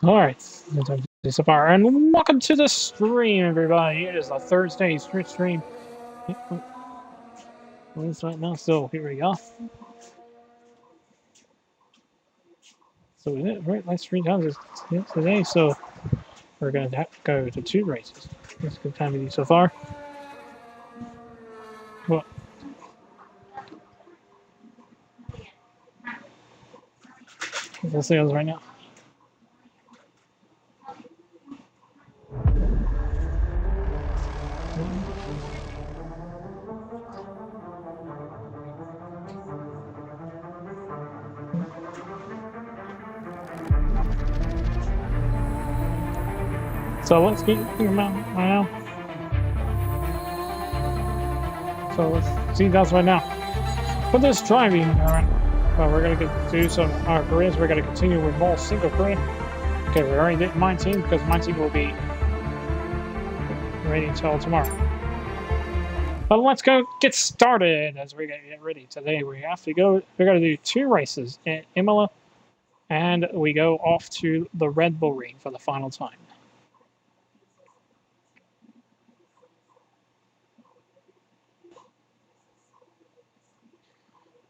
Alright, so far, and welcome to the stream, everybody. It is a Thursday stream. It's right now, so here we go. So we did right like 3 times today, so we're gonna have to go to 2 races. That's a good time to do so far. Well, let's see those right now. So let's keep thinking about right now. So let's see that's right now. For this driving, we're gonna do some careers. We're gonna continue with more single career. Okay, we already did my team because my team will be ready until tomorrow. But let's go get started as we get ready. Today we have to go. We're gonna do 2 races in Imola, and we go off to the Red Bull Ring for the final time.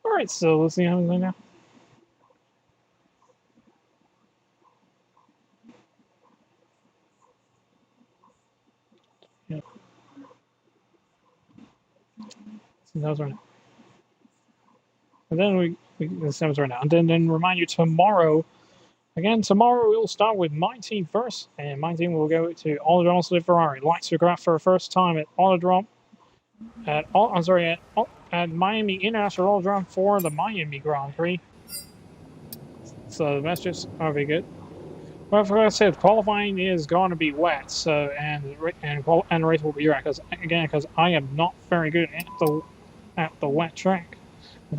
All right, so let's see how it's now. Yeah. So that was right now. And then this was right now. And then remind you tomorrow. Again, tomorrow we'll start with my team first, and my team will go to Autodrome Ferrari. Lights to go out for the first time at Autodrome. At Miami International Autodrome for the Miami Grand Prix. So the messages are very good. Well, for I said, qualifying is going to be wet, so and the race will be dry because I am not very good at the wet track.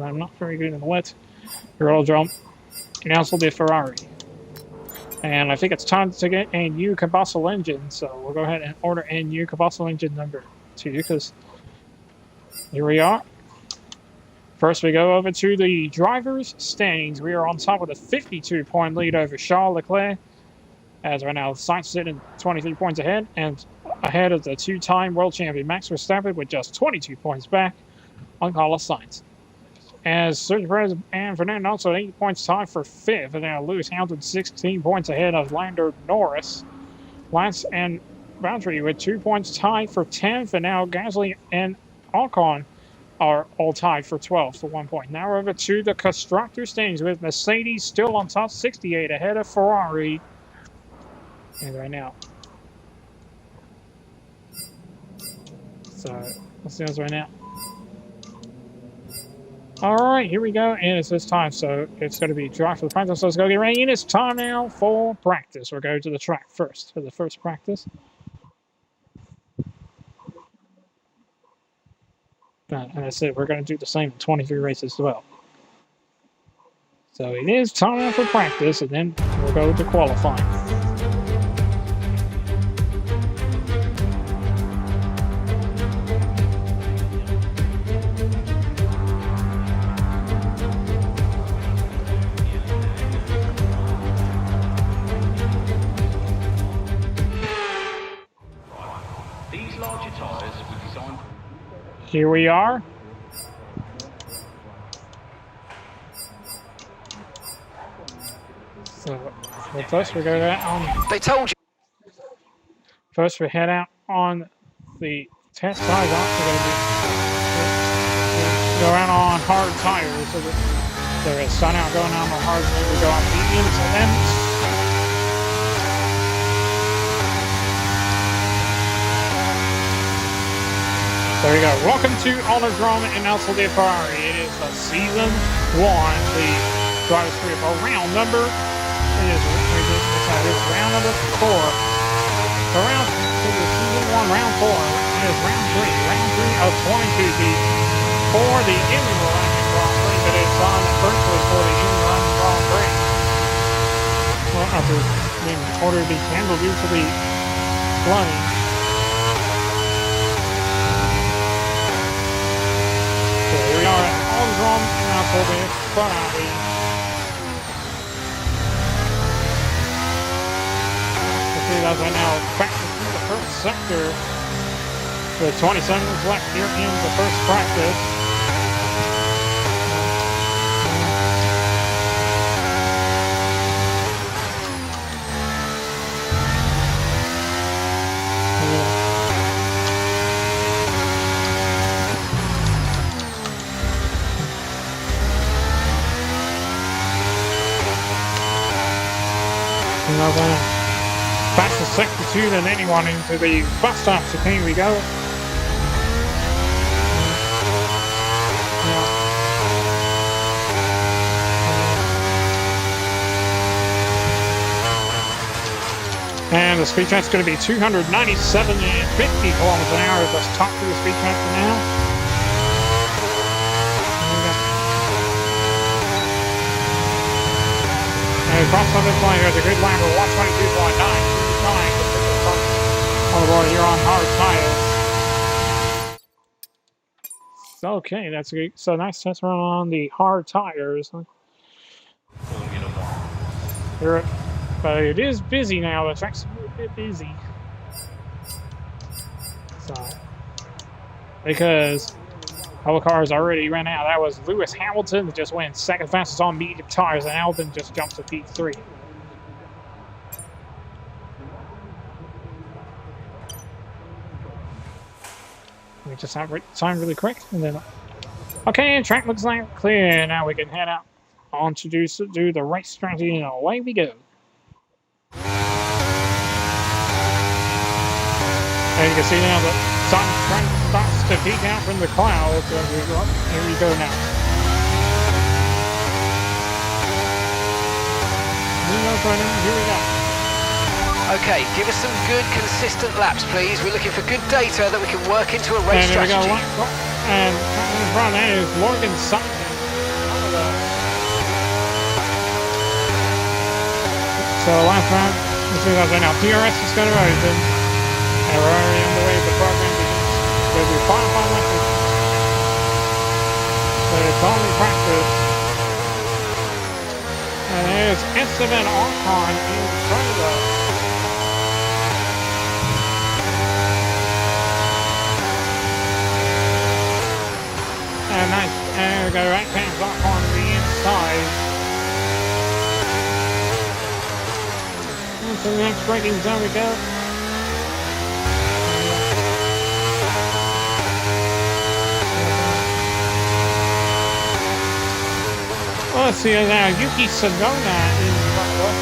I'm not very good in the wet. Autodrome, and also the Ferrari. And I think it's time to get a new combustion engine, so we'll go ahead and order a new combustion engine number 2 because here we are. First, we go over to the drivers' standings. We are on top with a 52-point lead over Charles Leclerc. As right now, Sainz sitting 23 points ahead, and ahead of the 2-time world champion Max Verstappen with just 22 points back on Carlos Sainz. As Sergio Perez and Fernando Alonso 8 points tied for 5th, and now Lewis Hamilton 16 points ahead of Lando Norris. Lance and Valtteri with 2 points tied for 10th, and now Gasly and Ocon are all tied for 12th for 1 point. Now we're over to the constructor standings with Mercedes still on top, 68 ahead of Ferrari. And right now. So let's see this right now. All right, here we go, and it's this time, so it's going to be dry for the practice. So let's go get ready, and it's time now for practice. We're going to the track first for the first practice. And I said we're going to do the same in 23 races as well. So it is time now for practice, and then we'll go to qualifying. Here we are. So first we go out on. They told you. First we head out on the test tires. We're going to go out on hard tires. So they're going to start out going out on hard. We go on mediums and then. There we go. Welcome to Autodrome and also the Ferrari. It is the season 1, the Drivers' Career for round number. It is round number 4. Around season 1, round 4. It is round 3 of 22 for the Imola Grand Prix, but it's on virtually for the Imola Grand Prix. Well, after being ordered to be canceled due to the flooding. Here we are at Autodrome and also the Ferrari. see those right now. Back to the first sector. With 20 seconds left here in the first practice. Fastest sector 2 than anyone into the bus stop, so here we go. And the speed track's going to be 297 and 50 kilometers an hour. Let's talk to the speed track for now. And across on this line, there's a good line of 122.9. On the board, you're on hard tires. Okay, that's good. So nice test run on the hard tires. But it is busy now. The track's a bit busy. So, because all the cars already ran out. That was Lewis Hamilton that just went second fastest on medium tires, and Albon just jumps to P3. We just have time really quick, and then okay, track looks like clear. Now we can head out on to do the race strategy, and away we go. And you can see now the sun starts to peek out from the clouds. Here we go now. Here we go. Okay, give us some good, consistent laps, please. We're looking for good data that we can work into a race strategy. And in front there is Morgan Sutton. So last round, let's see what's right now. PRS is going to open. And we're already on the way. The program begins. There'll be 5 laps. So it's only practice. And there's Esteban Ocon in front of us. And nice. And we go right hands off on the inside. And to the next braking zone we go. Well, let's see now. Yuki Tsunoda in front of us.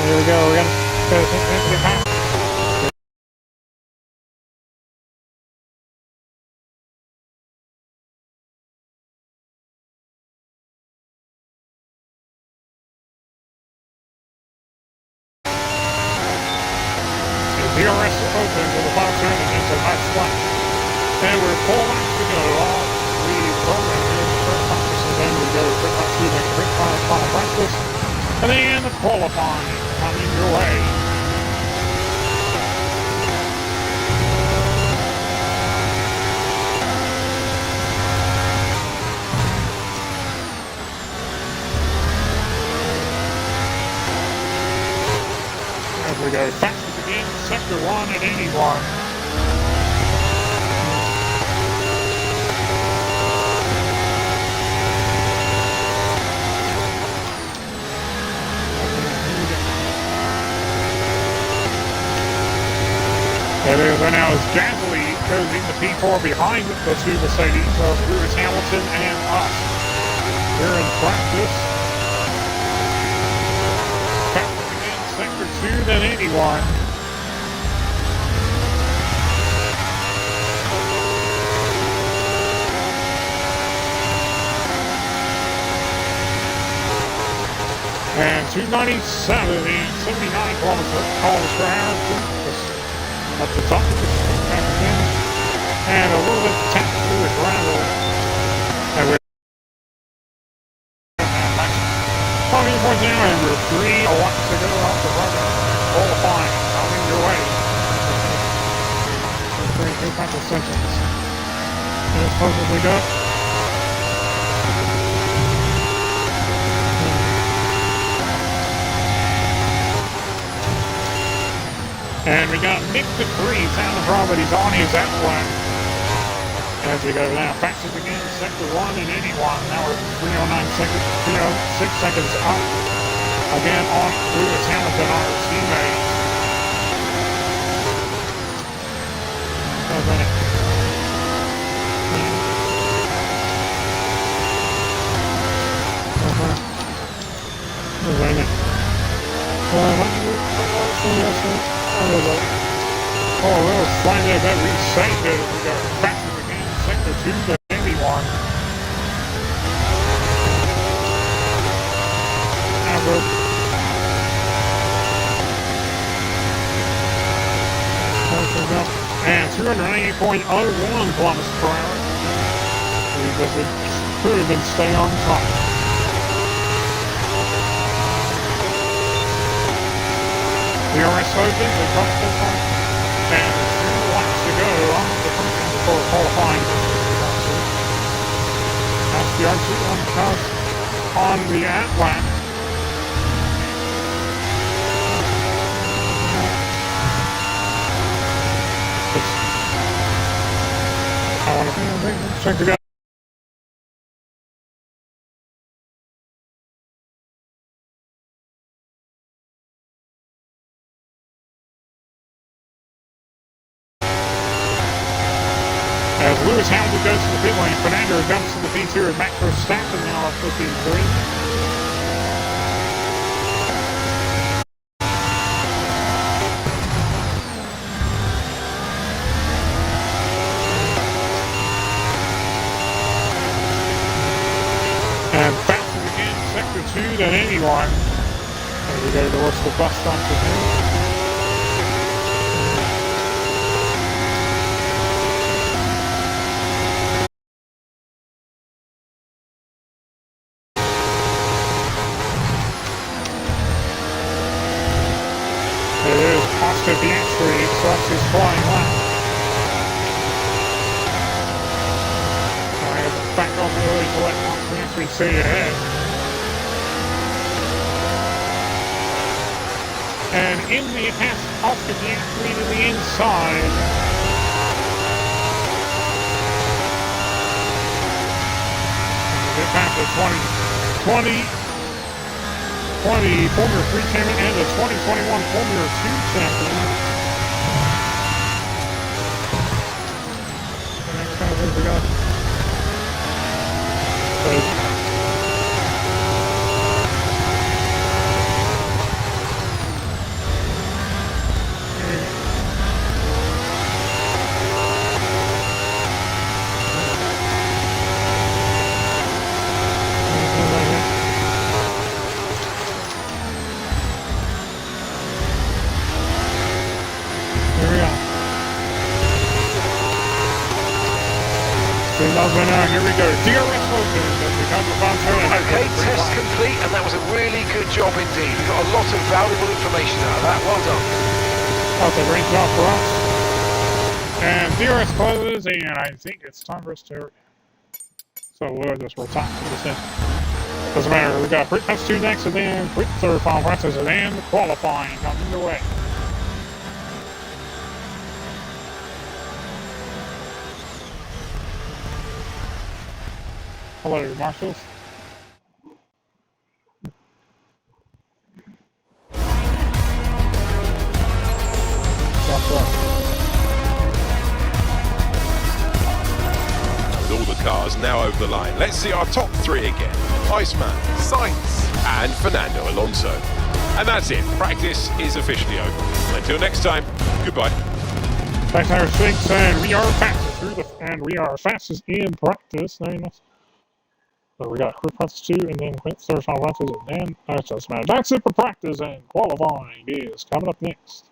Here we go. We're gonna go to the pass. DRS open to the box turn into the next lap. And we're 4 laps to go. All 3 programs in the first practice, and then we go to the quick final practice. And then the qualifying coming your way. As we go fastest again, sector 1 at 81. There it is right now as Gasly goes into P4 behind the 2 Mercedes of Lewis Hamilton and us. Here in practice. Fastest again, sector 2 than anyone. And 297 and 79 kilometers per hour. Up the top of the track again. And a little bit tap through the gravel. And we're 20 points now, and we're 3 laps to go off the rubber. Qualifying, coming your way. couple seconds. As close as we go. And we got Nick the Freeze out of Properties on his outline. As we go now, fastest again, sector 1 and anyone. Now we're 306 seconds up. Again on Lewis Hamilton on his teammate. Oh, a little slide there that we saved it. We got fastest again, sector 2 to anyone. And 290.01 kilometers per hour. We just improve and stay on top. The RS open, the top full time, and 2 laps to go on the for qualifying. That's the R2 on the Atlant. I want to check it out. As Lewis Hamilton goes to the pit lane, Fernando jumps to the P2 and Max Verstappen now up to P3. And faster again, sector 2 than anyone. And we go towards the bus stop again. Oscar Piastri across his flying lap. Back on the early to let Oscar Piastri see ahead. And in the past, Oscar Piastri to the inside. Get back to 2020 Formula 3 champion and the 2021 Formula 2 champion. The next time we got. Here we go. Okay, test complete, and that was a really good job indeed. We got a lot of valuable information out of that. Well done. That's a great job for us. And DRS closes, and I think it's time for us to. So we'll just retire this in. Doesn't matter. We got Brit Pass 2 next, and then Brit third final practice, and then qualifying coming your way. Hello, marshals. With all the cars now over the line, let's see our top 3 again. Iceman, Sainz and Fernando Alonso. And that's it. Practice is officially over. Until next time, goodbye. Back to our 6, and we are fastest through the, and we are fastest in practice. Very nice. So we got Group Practice 2 and then Quint Third Final Practice, and then that doesn't matter. That's it for practice, and qualifying is coming up next.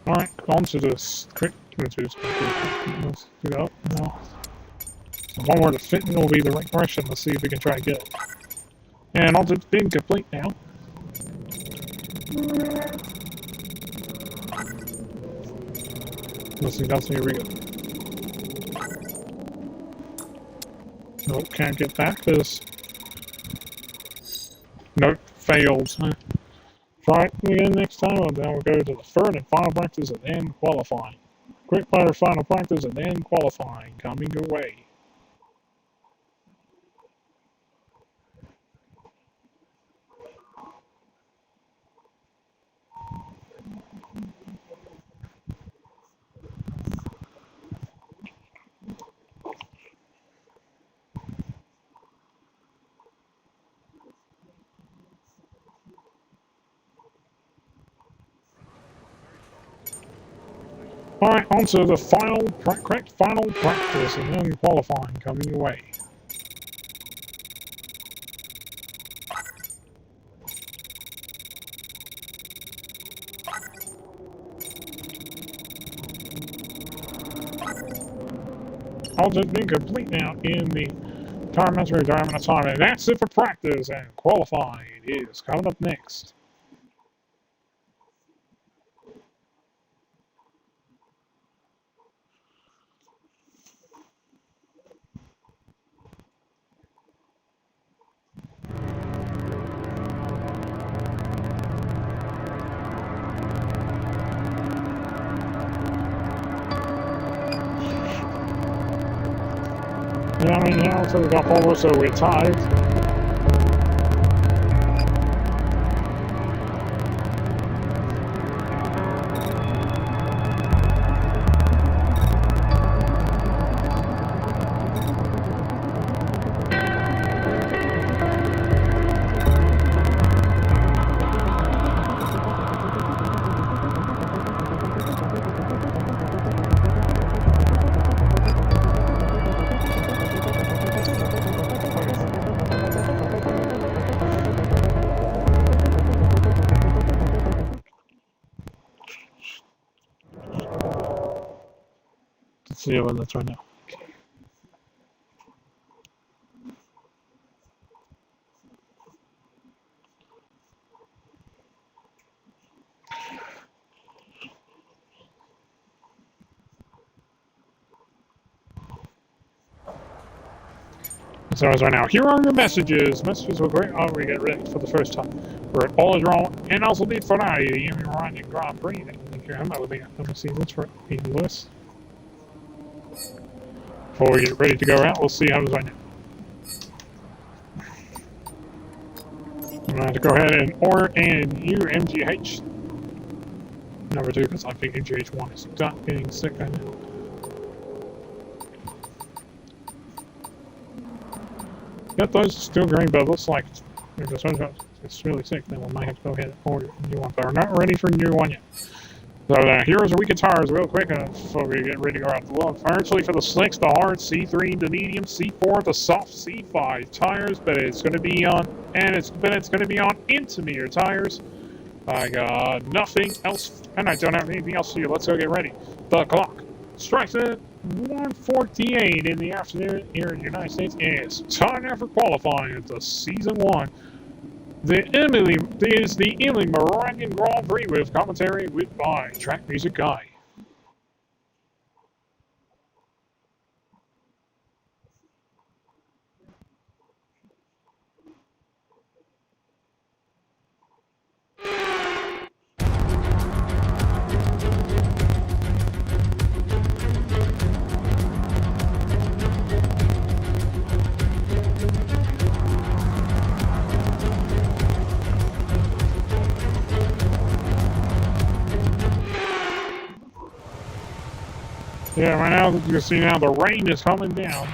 Alright, on to this quick. Let's do that now. The one where the fitting will be the right direction. Let's see if we can try to get it. And all it's been complete now. Let's see, here we go. Nope, can't get back this. Nope, failed. Try it again next time, and then we'll go to the third and final practice and then qualifying. Quick fire final practice and then qualifying coming your way. Alright, on to the correct final practice and then qualifying coming your way. All just been complete now in the Tire Mastery Diamond Assignment. And that's it for practice, and qualifying is coming up next. Yeah, I mean, yeah, so we got over, so we're tied. Let's see what that's right now. So as right now, here are your messages. Messages were great. Oh, we get ready for the first time. We're all is wrong, and also need Ferrari, the Iranian Grand Prix. I think you're about to let me see what's for Lewis. Before we get ready to go out, we'll see how it is right now. I'm going to have to go ahead and order and you MGH number 2 because I think MGH1 is not getting sick right now. Yep, those are still green, but it looks like it's really sick. Then we might have to go ahead and order a new one. But we're not ready for a new one yet. So here's the weekend tires real quick before we get ready to go out the look. Firstly, for the slicks, the hard C3, the medium C4, the soft C5 tires, but it's going to be on Intimir tires. I got nothing else, and I don't have anything else for you. Let's go get ready. The clock strikes at 1:48 in the afternoon here in the United States. It's time now for qualifying at the Season 1. The Italy Moroccan Grand Prix with commentary by Track Music Guy. Yeah, right now you can see now the rain is coming down.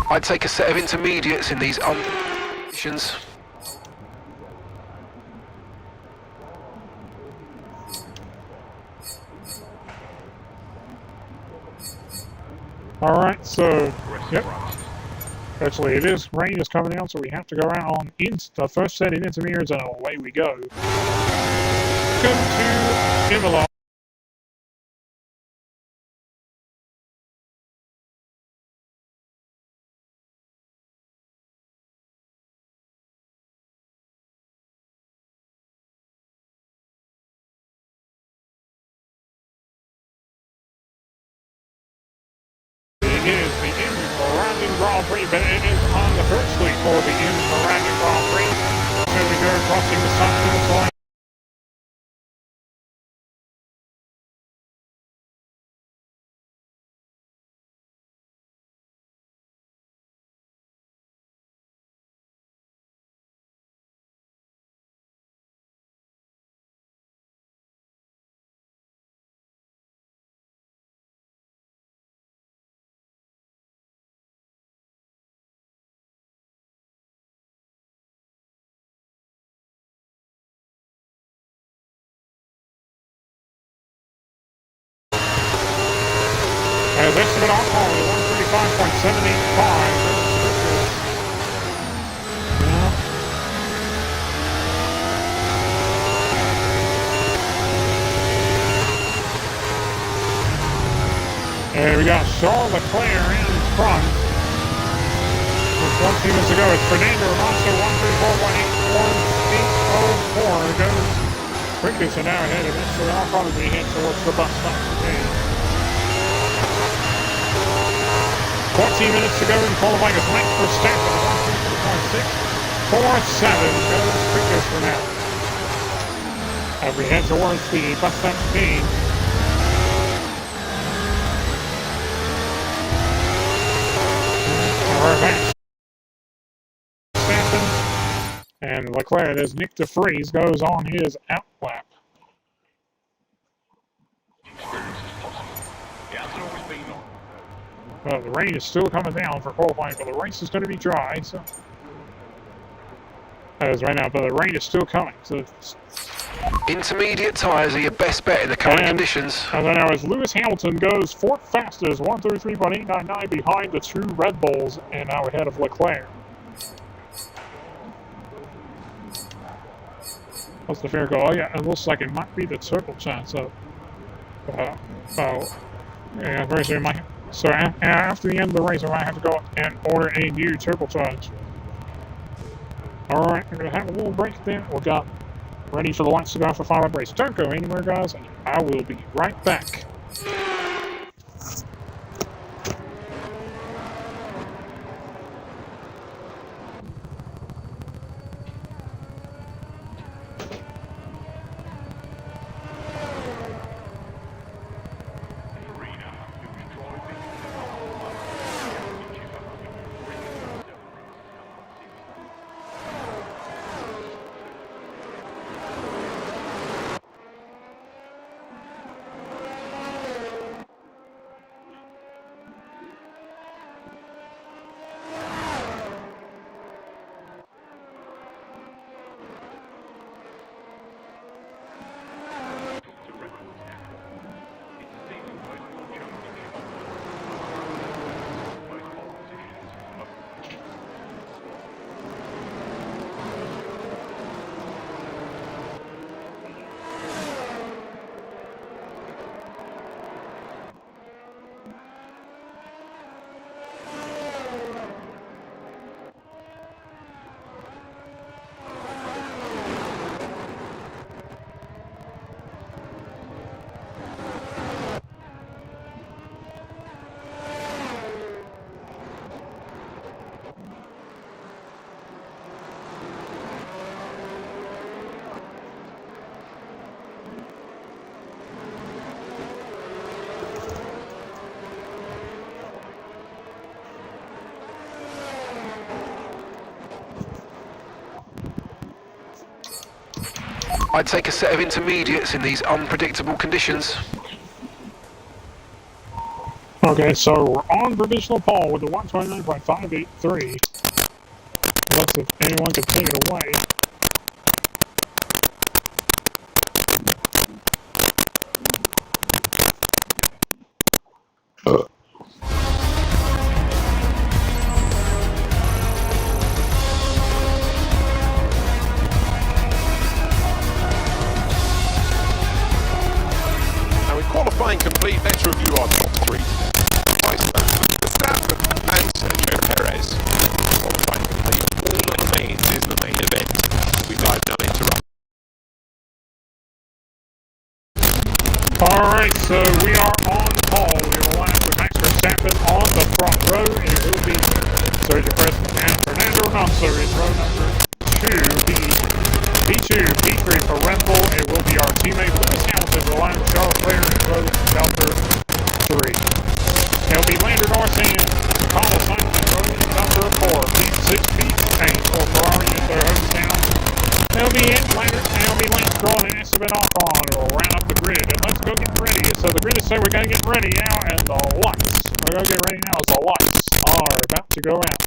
I'd take a set of intermediates in these conditions. Alright, so, yep. Actually, rain is coming down, so we have to go out on the first set in intermediates, and away we go. Welcome to Imola. Grand Prix, but it is on the first street for the Aragon Grand Prix. So we go crossing the start finish line. This is an on-call, 135.785. And we got Charles Leclerc in front. With 1 minutes to go, it's Fernando Alonso, 134.804. It goes quickest and now ahead of it, so they'll probably be heading towards the bus stop today. 14 minutes to go in qualifying is Max Verstappen, 134.647. Goes quickest for now. As we head towards the bus stop speed. Verstappen and Leclerc, as Nick De Vries goes on his out lap. Well, the rain is still coming down for qualifying, but the race is going to be dry. So, as right now, but the rain is still coming. So, intermediate tyres are your best bet in the current conditions. And then now as Lewis Hamilton goes fourth fastest, 133.899 behind the two Red Bulls, and now ahead of Leclerc. What's the fair goal? Oh yeah, it looks like it might be the turbocharger. So, yeah, very soon might. So after the end of the race, I might have to go and order a new turbocharge. All right, we're gonna have a little break then. We got ready for the lights to go off the final race. Don't go anywhere, guys. I will be right back. I'd take a set of intermediates in these unpredictable conditions. Okay, so we're on provisional pole with the 129.583. Unless if anyone could take it away. Qualifying complete, let's review our top three today. Iceman, Verstappen and Sergio Perez. Qualifying complete, all that remains is the main event. We dive now into Alright, so we are on pole. We will have Max Verstappen on the front row, and it will be course, and Carlos Sainz running number 4, P6P8 for Ferrari at their hometown. They'll be in later, and they'll be Lance Stroll and Esteban Ocon will round up the grid. And let's go get ready. So the grid is saying we're going to get ready now, and the lights. We're going to get ready now as the lights are about to go out.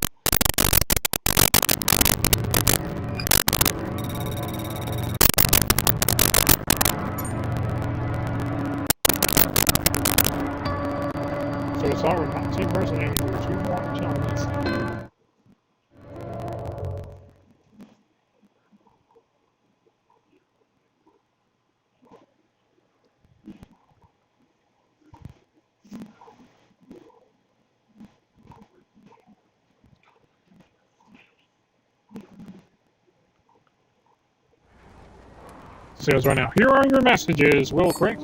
So sorry, we're not team person anymore. 2 more challenges. Says right now, here are your messages, Will Crick.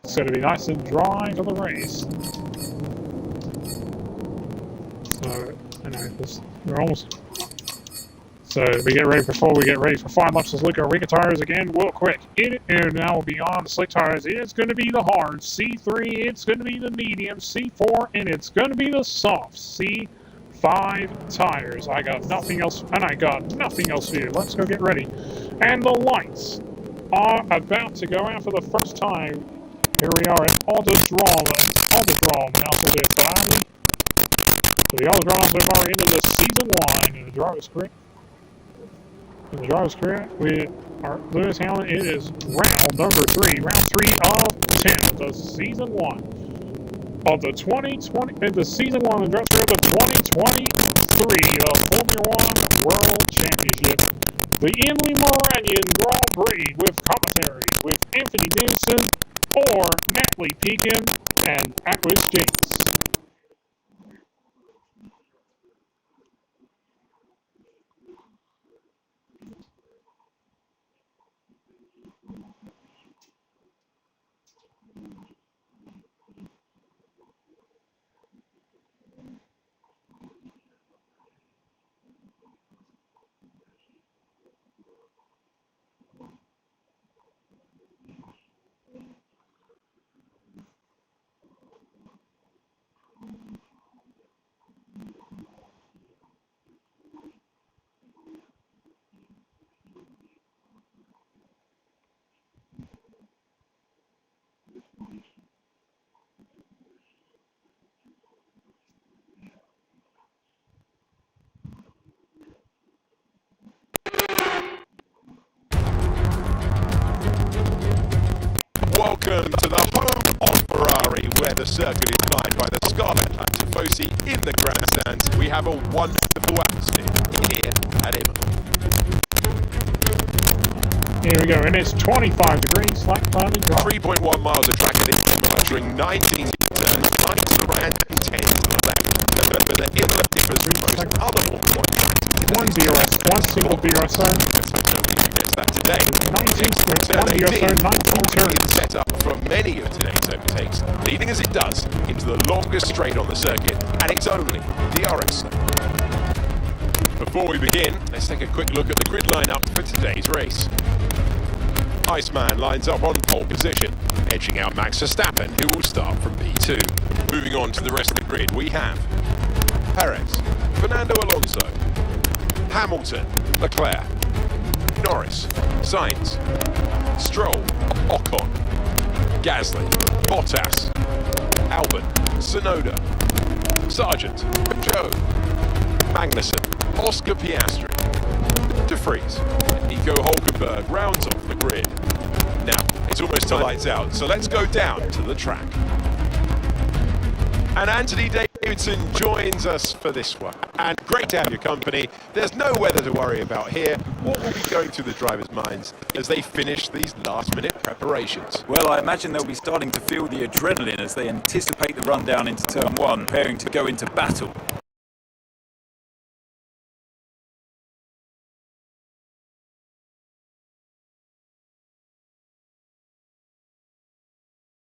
It's going to be nice and dry to the race. So, I know, we're almost. So, we get ready for 4, we get ready for 5 laps. Let's look at our Rika tires again, Will Crick. And now beyond the slick tires, it's going to be the hard C3, it's going to be the medium C4, and it's going to be the soft C5 tires. I got nothing else, and I got nothing else for you. Let's go get ready. And the lights are about to go out for the first time. Here we are at Autodrome now for the Ferrari. So the Autodrome so far into the season 1 in the driver's career. In the driver's career with our Lewis Hamilton, it is round number 3 of 10 of the season 1 of the 2020, the season 1 of the driver's career of the 2023 Formula 1 World Championship. The Emily Moranian Grand Prix with commentary with Anthony Davidson or Natalie Pekin and Aquis James. Welcome to the home of Ferrari, where the circuit is lined by the Scarlet Tifosi in the grandstands. We have a wonderful atmosphere here at Imola. Here we go, and it's 25 degrees, slack time and dry. 3.1 miles of track at Imola, during 19 turns, 9 to the right and 10 to the left. But the Imola differs from most other 4-point tracks. 1 DRS, 1 single DRS zone. That today. 19 DRS zone, 19 turns. Set up for many of today's overtakes, leading as it does into the longest straight on the circuit, and it's only DRS zone. Before we begin, let's take a quick look at the grid lineup for today's race. Iceman lines up on pole position, edging out Max Verstappen, who will start from P2. Moving on to the rest of the grid, we have Perez, Fernando Alonso, Hamilton, Leclerc, Norris, Sainz, Stroll, Ocon, Gasly, Bottas, Albon, Tsunoda, Sargent, Joe, Magnussen, Oscar Piastri, De Vries, and Nico Hulkenberg rounds off the grid. Now, it's almost time lights out, so let's go down to the track. And Anthony Davidson joins us for this one. And great to have your company. There's no weather to worry about here. What will be going through the drivers' minds as they finish these last-minute preparations? Well, I imagine they'll be starting to feel the adrenaline as they anticipate the run down into turn 1, preparing to go into battle.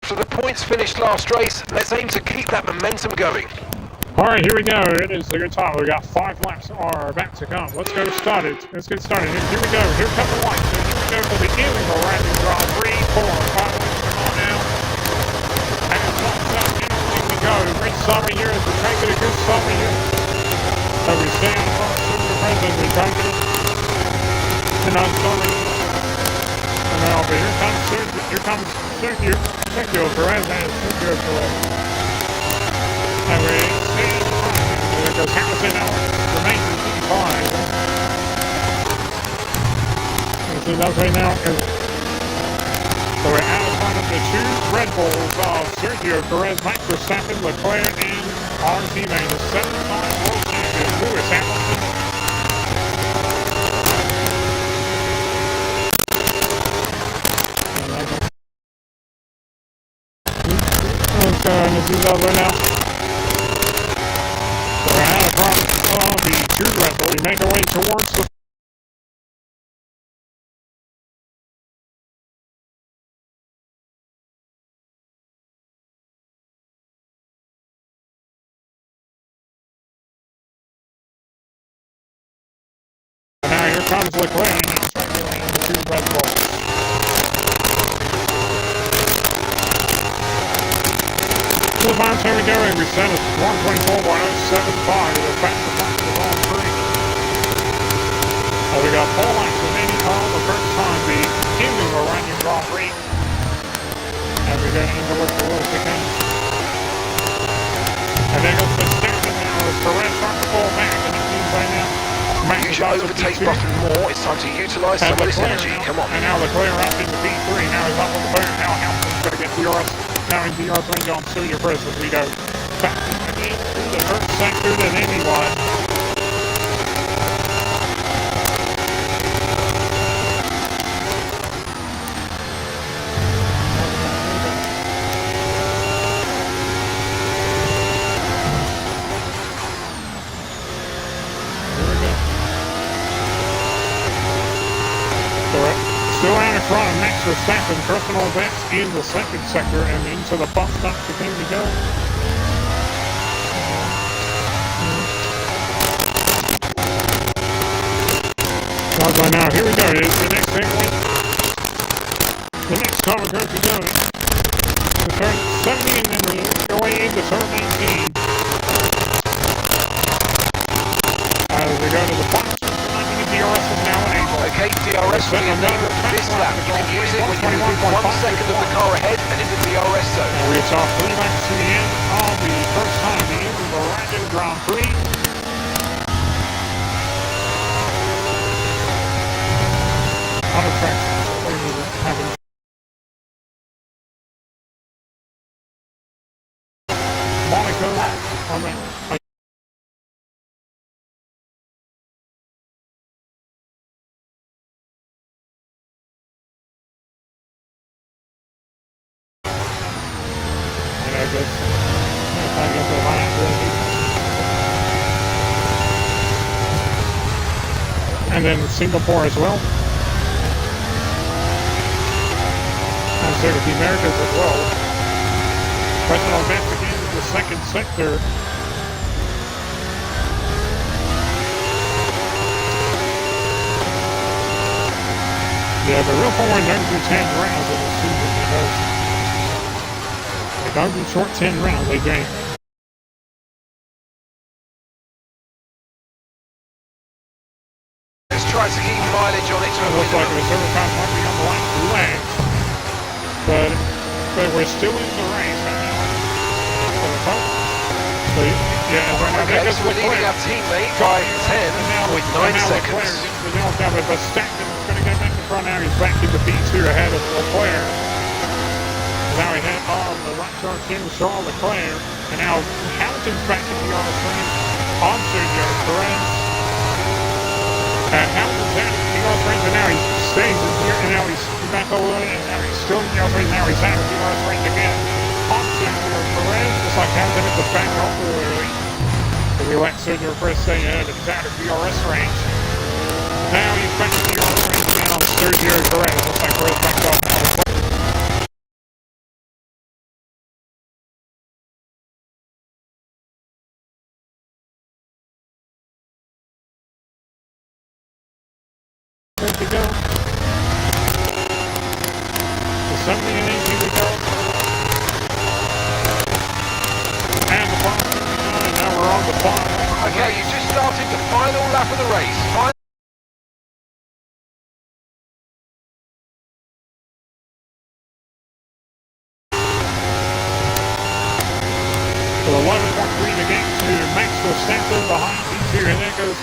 For the points finished last race, let's aim to keep that momentum going. Alright, here we go. It is a good time. We got 5 laps are about to come. Let's get started. Here we go. Here come the lights. So here we go for the Imola Racing Grand Prix. 4 or 5 laps to go now. And it's locked up. Here we go. Race stop here as we try to get a good stop here. So we stay on front of the press as we try to get it. And I'm sorry. And now, but here comes Sergio Perez and Sergio Perez. And we stay in front. There goes Hamilton now. Remains in P5. This is us right now. So we're out of front of the two Red Bulls of Sergio Perez, Max Verstappen, Leclerc, and our teammate, the 7-time world champion, Lewis Hamilton. This is over now. So we're out of front of the two Red Bulls. We make our way towards the now here comes Leclerc and he's trying to land the two Red Bulls. To the box, here we go, and we set us 124.075, the fastest time of all three. We got Paul Max with Andy Carl, the first time the ending of Iranian Grand Prix. And we're going to look for Wills again. And there goes Verstappen now as Perez starting to fall back, and it means right now Use your overtake button more. It's time to utilise some of this energy. Come on. And now Leclerc up into P3. Now he's up on the boat. Now Hamilton's going to get DRS. Now in DRS range on Sergio Perez as we go back again through the first sector than anyone. Still out in front of Max Verstappen, personal best in the second sector and into the bus stop continue to go. Right now, here we go. Here's the next segment. The next cover goes to go. The turn 70 and then we're going into turn 19. As we go to the box. DRS is now enabled. Okay, DRS will be enabled for this lap. You can use it when you're within 1 second of the car ahead and in the DRS zone. We saw 3 laps to the end of the first time the end of the Iranian Grand Prix. On the track, Monaco on the and then Singapore as well. And so the Americas as well. Personal best again in the second sector. Yeah, the real forward don't do 10 rounds in the season because they don't do short 10 rounds, they drink. Try to keep mileage on it to It looks like the reserve car might be on the line for legs, but we're still in the race right now. So, yeah, okay, so we're leading our teammate by 10 with 9 seconds. Now Verstappen is going to get back in front now. He's back into P2 ahead of Leclerc. Now he had on the right turn King Charles Leclerc, and now Hamilton's back in the on-screen on Sergio Perez. And Hamilton's out of the DRS range, and now he's staying in here, and now he's back over, and now he's still in the DRS range, now he's out of the DRS range again. On Sergio Perez, just like Hamilton at the back off the early. So we let Sergio Perez stay ahead, and he's out of the DRS range. Now he's back in the DRS range again on Sergio Perez, just like Perez back off now. To go. The 70 and 80 to go. And the box on the final. Okay, you just started the final lap of the race. So 11.3 to get to Max Verstappen behind P2,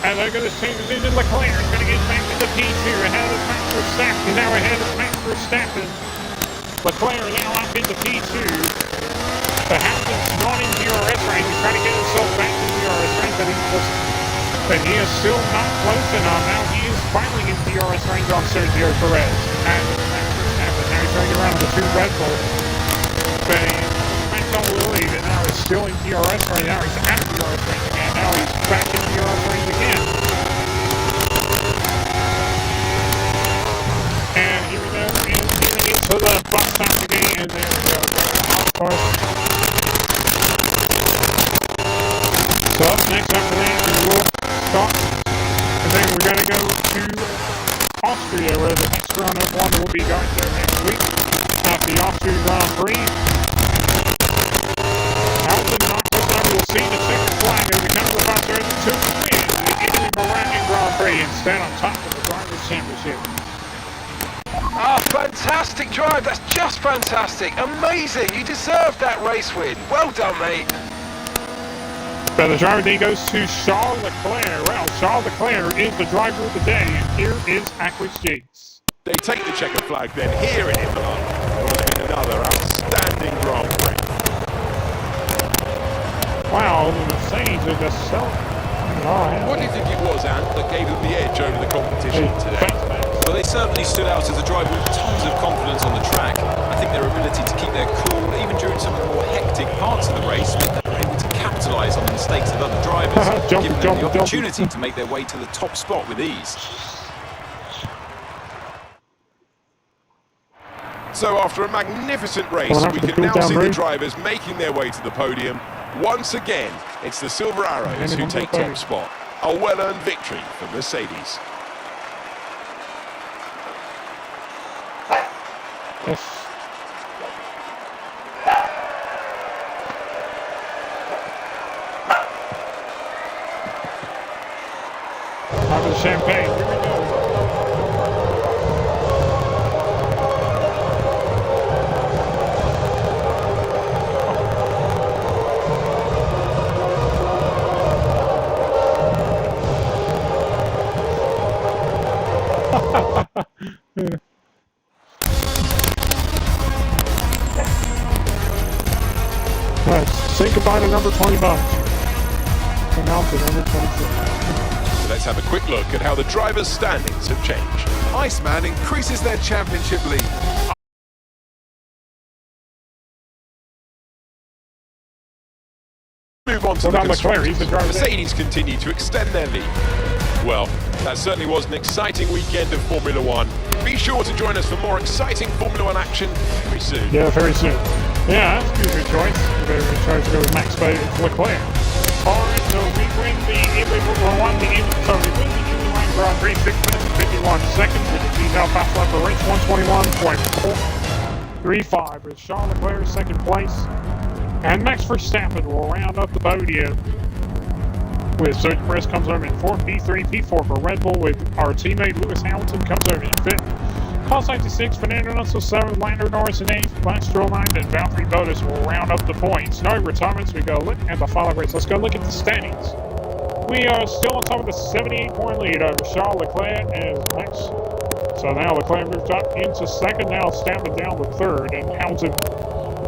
and there goes changes into Leclerc. He's going to get back into P2 ahead of Max Verstappen. Now ahead of Max Verstappen. Leclerc now up into P2. The Hamilton's not in DRS range. He's trying to get himself back to DRS range, but he is still not close enough. Now he is finally in DRS range on Sergio Perez. And Max Verstappen now he's trying to get around the two Red Bull. But Max don't believe it. Now he's still in DRS range. Now he's out of DRS range again. Now he's back in DRS range again. And here we go. Into the bus stop again. And there we go. Of course. So up next after that, we will stop. And then we're going to go to Austria, where the next round of one will be going there next week. After the Austrian Grand Prix. Hamilton knocks us over. We'll see the checkered flag as it comes across there to win the Italy Bahrain Grand Prix and stand on top of the Drivers' Championship. Ah, fantastic drive. That's just fantastic. Amazing. You deserved that race win. Well done, mate. So the driver then goes to Charles Leclerc. Well, Charles Leclerc is the driver of the day, and here is Aquis G's. They take the checkered flag then here in Imola. Another outstanding Grand Prix. Wow, the Mercedes are just so... What do you think it was, Ant, that gave them the edge over the competition today? Well, they certainly stood out as a driver with tons of confidence on the track. I think their ability to keep their cool, even during some of the more hectic parts of the race, meant they were able to capitalise on the mistakes of other drivers, giving them the opportunity to make their way to the top spot with ease. So after a magnificent race, we can now see the drivers making their way to the podium. Once again, it's the Silver Arrows who take top spot. A well-earned victory for Mercedes. Yes. Have the champagne. Here we go. Right, say goodbye to number 20 bucks. And now to number 26. So let's have a quick look at how the drivers' standings have changed. Iceman increases their championship lead. Move on to the constructors. Mercedes continue to extend their lead. Well, that certainly was an exciting weekend of Formula One. Be sure to join us for more exciting Formula One action very soon. Yeah, very soon. Yeah, that's a good choice. You better try to go with Max Leclerc. Alright, so we win the Italy Grand Prix 6 minutes and 51 seconds with the detailed fast lap for race 121.435 with Charles Leclerc second place. And Max Verstappen will round up the podium. With Sergio Perez comes over in 4th, P3, P4 for Red Bull with our teammate Lewis Hamilton comes over in 5th. Carlos Sainz 6, Fernando Alonso 7, Lando Norris in 8th, Lance Stroll 9th, and Valtteri Bottas will round up the points. No retirements, we go look at the final race. Let's go look at the standings. We are still on top of the 78-point lead over Charles Leclerc and Max. So now Leclerc moved up into 2nd, now Verstappen down to 3rd, and Hamilton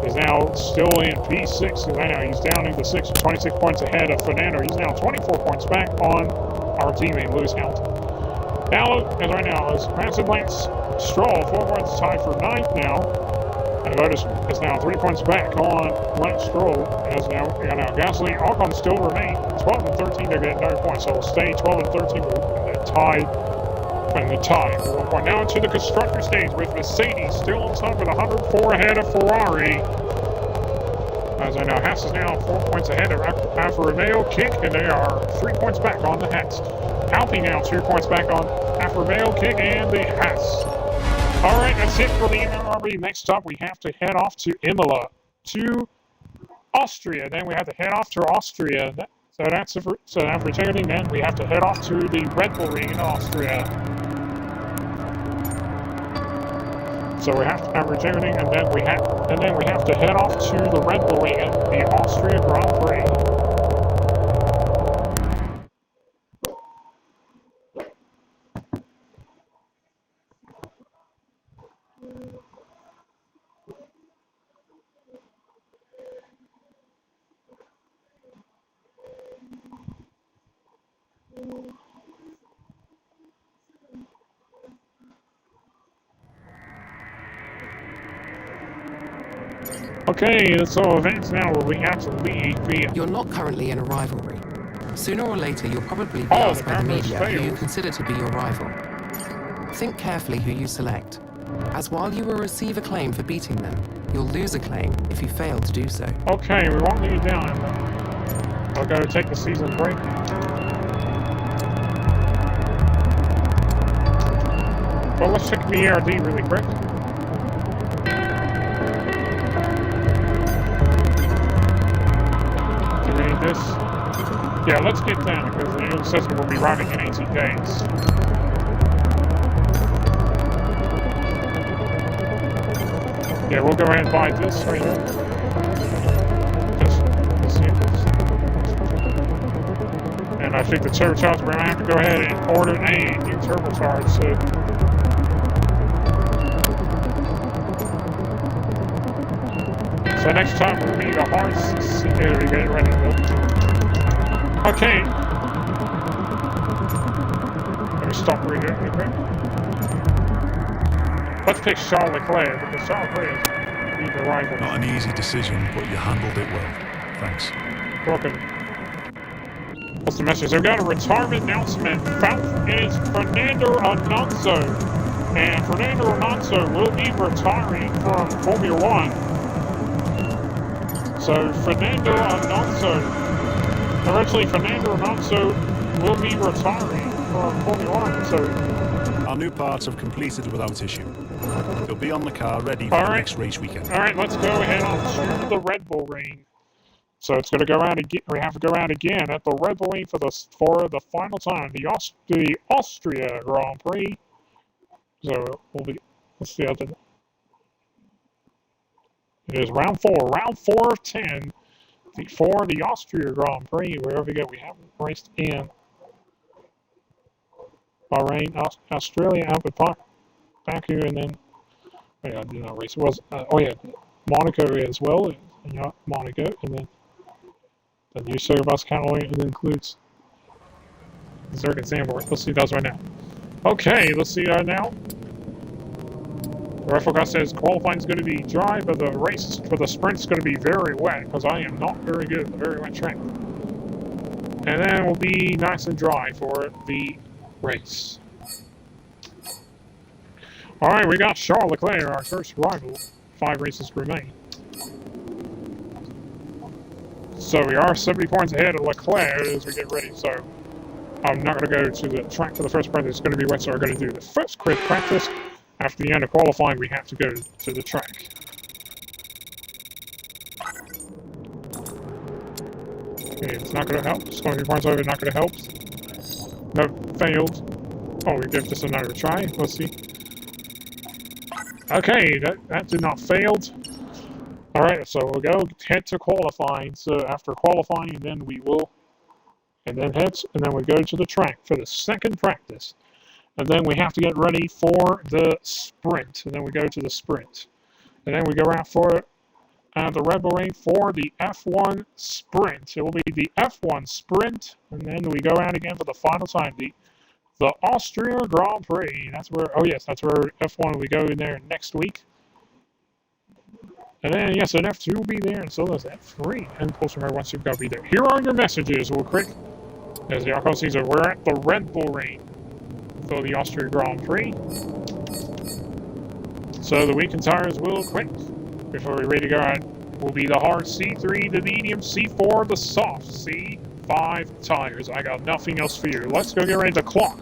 is now still in P6, and now he's down into 6th, 26 points ahead of Fernando. He's now 24 points back on our teammate Lewis Hamilton. Now, as right now, is Max and Lance Stroll, 4 points tied for 9th now. And Bottas is now 3 points back on Lance Stroll. As now Gasly, Ocon still remain 12 and 13. They get no points, so we'll stay 12 and 13. They're tied. And the tie for 1 point. Now into the constructor stage with Mercedes still on top with 104 ahead of Ferrari. As I know, Haas is now 4 points ahead of Alfa Romeo Kick, and they are 3 points back on the Haas. Alpine now 2 points back on Alfa Romeo Kick and the Haas. Alright, that's it for the MRB. Next up, we have to head off to Imola to Austria. Then we have to head off to Austria. So after ticketing, then we have to head off to the Red Bull Ring in Austria. So we have to after ticketing, and then we have to head off to the Red Bull Ring in the Austria Grand Prix. Okay, so events now where we have to leave the... You're not currently in a rivalry. Sooner or later, you'll probably be asked by the media who you consider to be your rival. Think carefully who you select, as while you will receive acclaim for beating them, you'll lose acclaim if you fail to do so. Okay, we won't leave you down. I'll go take the season break. Well, let's check the ARD really quick. This. Yeah, let's get down because the new system will be running in 18 days. Yeah, we'll go ahead and buy this right here. Let's see this. And I think the turbocharger, we're going to have to go ahead and order a new turbocharger. So next time we'll need a hard seat. There we get it ready. Okay. Let me stop right here real quick. Let's pick Charles Leclerc because Charles Leclerc is the rival. Not an easy decision, but you handled it well. Thanks. Welcome. What's the message? I've got a retirement announcement. It is Fernando Alonso. And Fernando Alonso will be retiring from Formula One. So Fernando Alonso will be retiring from Formula One. So our new parts have completed without issue. They'll be on the car ready for the next race weekend. All right, let's go ahead on to the Red Bull Ring. So it's going to go out again. We have to go out again at the Red Bull Ring for the final time, the Austria Grand Prix. So let's see how to. It is round 4 of 10 for the Austria Grand Prix. Wherever we go, we haven't raced in Bahrain, Australia, Albert Baku, and then I did not race. It was Monaco as well. Monaco, and then the new Superbus Catalogna. It includes Zurich and Zandvoort. Let's see those right now. Okay, let's see now. Refoka says qualifying is going to be dry, but the race for the sprint is going to be very wet because I am not very good at the very wet track. And then it will be nice and dry for the race. All right, we got Charles Leclerc, our first rival. 5 races remain. So we are 70 points ahead of Leclerc as we get ready. So I'm not going to go to the track for the first practice. It's going to be wet, so we're going to do the first quick practice. After the end of qualifying, we have to go to the track. Okay, it's not going to help. 20 points over, not going to help. No, failed. Oh, we give this another try. Let's see. Okay, that did not failed. All right, so we'll go head to qualifying. So after qualifying, and then we will, and then we go to the track for the second practice. And then we have to get ready for the sprint. And then we go to the sprint. And then we go out for the Red Bull Ring for the F1 sprint. It will be the F1 sprint. And then we go out again for the final time. The Austria Grand Prix. That's where, that's where F1 we go in there next week. And then, yes, an F2 will be there, and so does F3. And Pulsar once you've got to be there. Here are your messages, real quick. As the alcohol season, we're at the Red Bull Ring for the Austria Grand Prix. So the weekend tires will quit before we're ready to go out. Will be the hard C3, the medium C4, the soft C5 tires. I got nothing else for you. Let's go get ready to clock.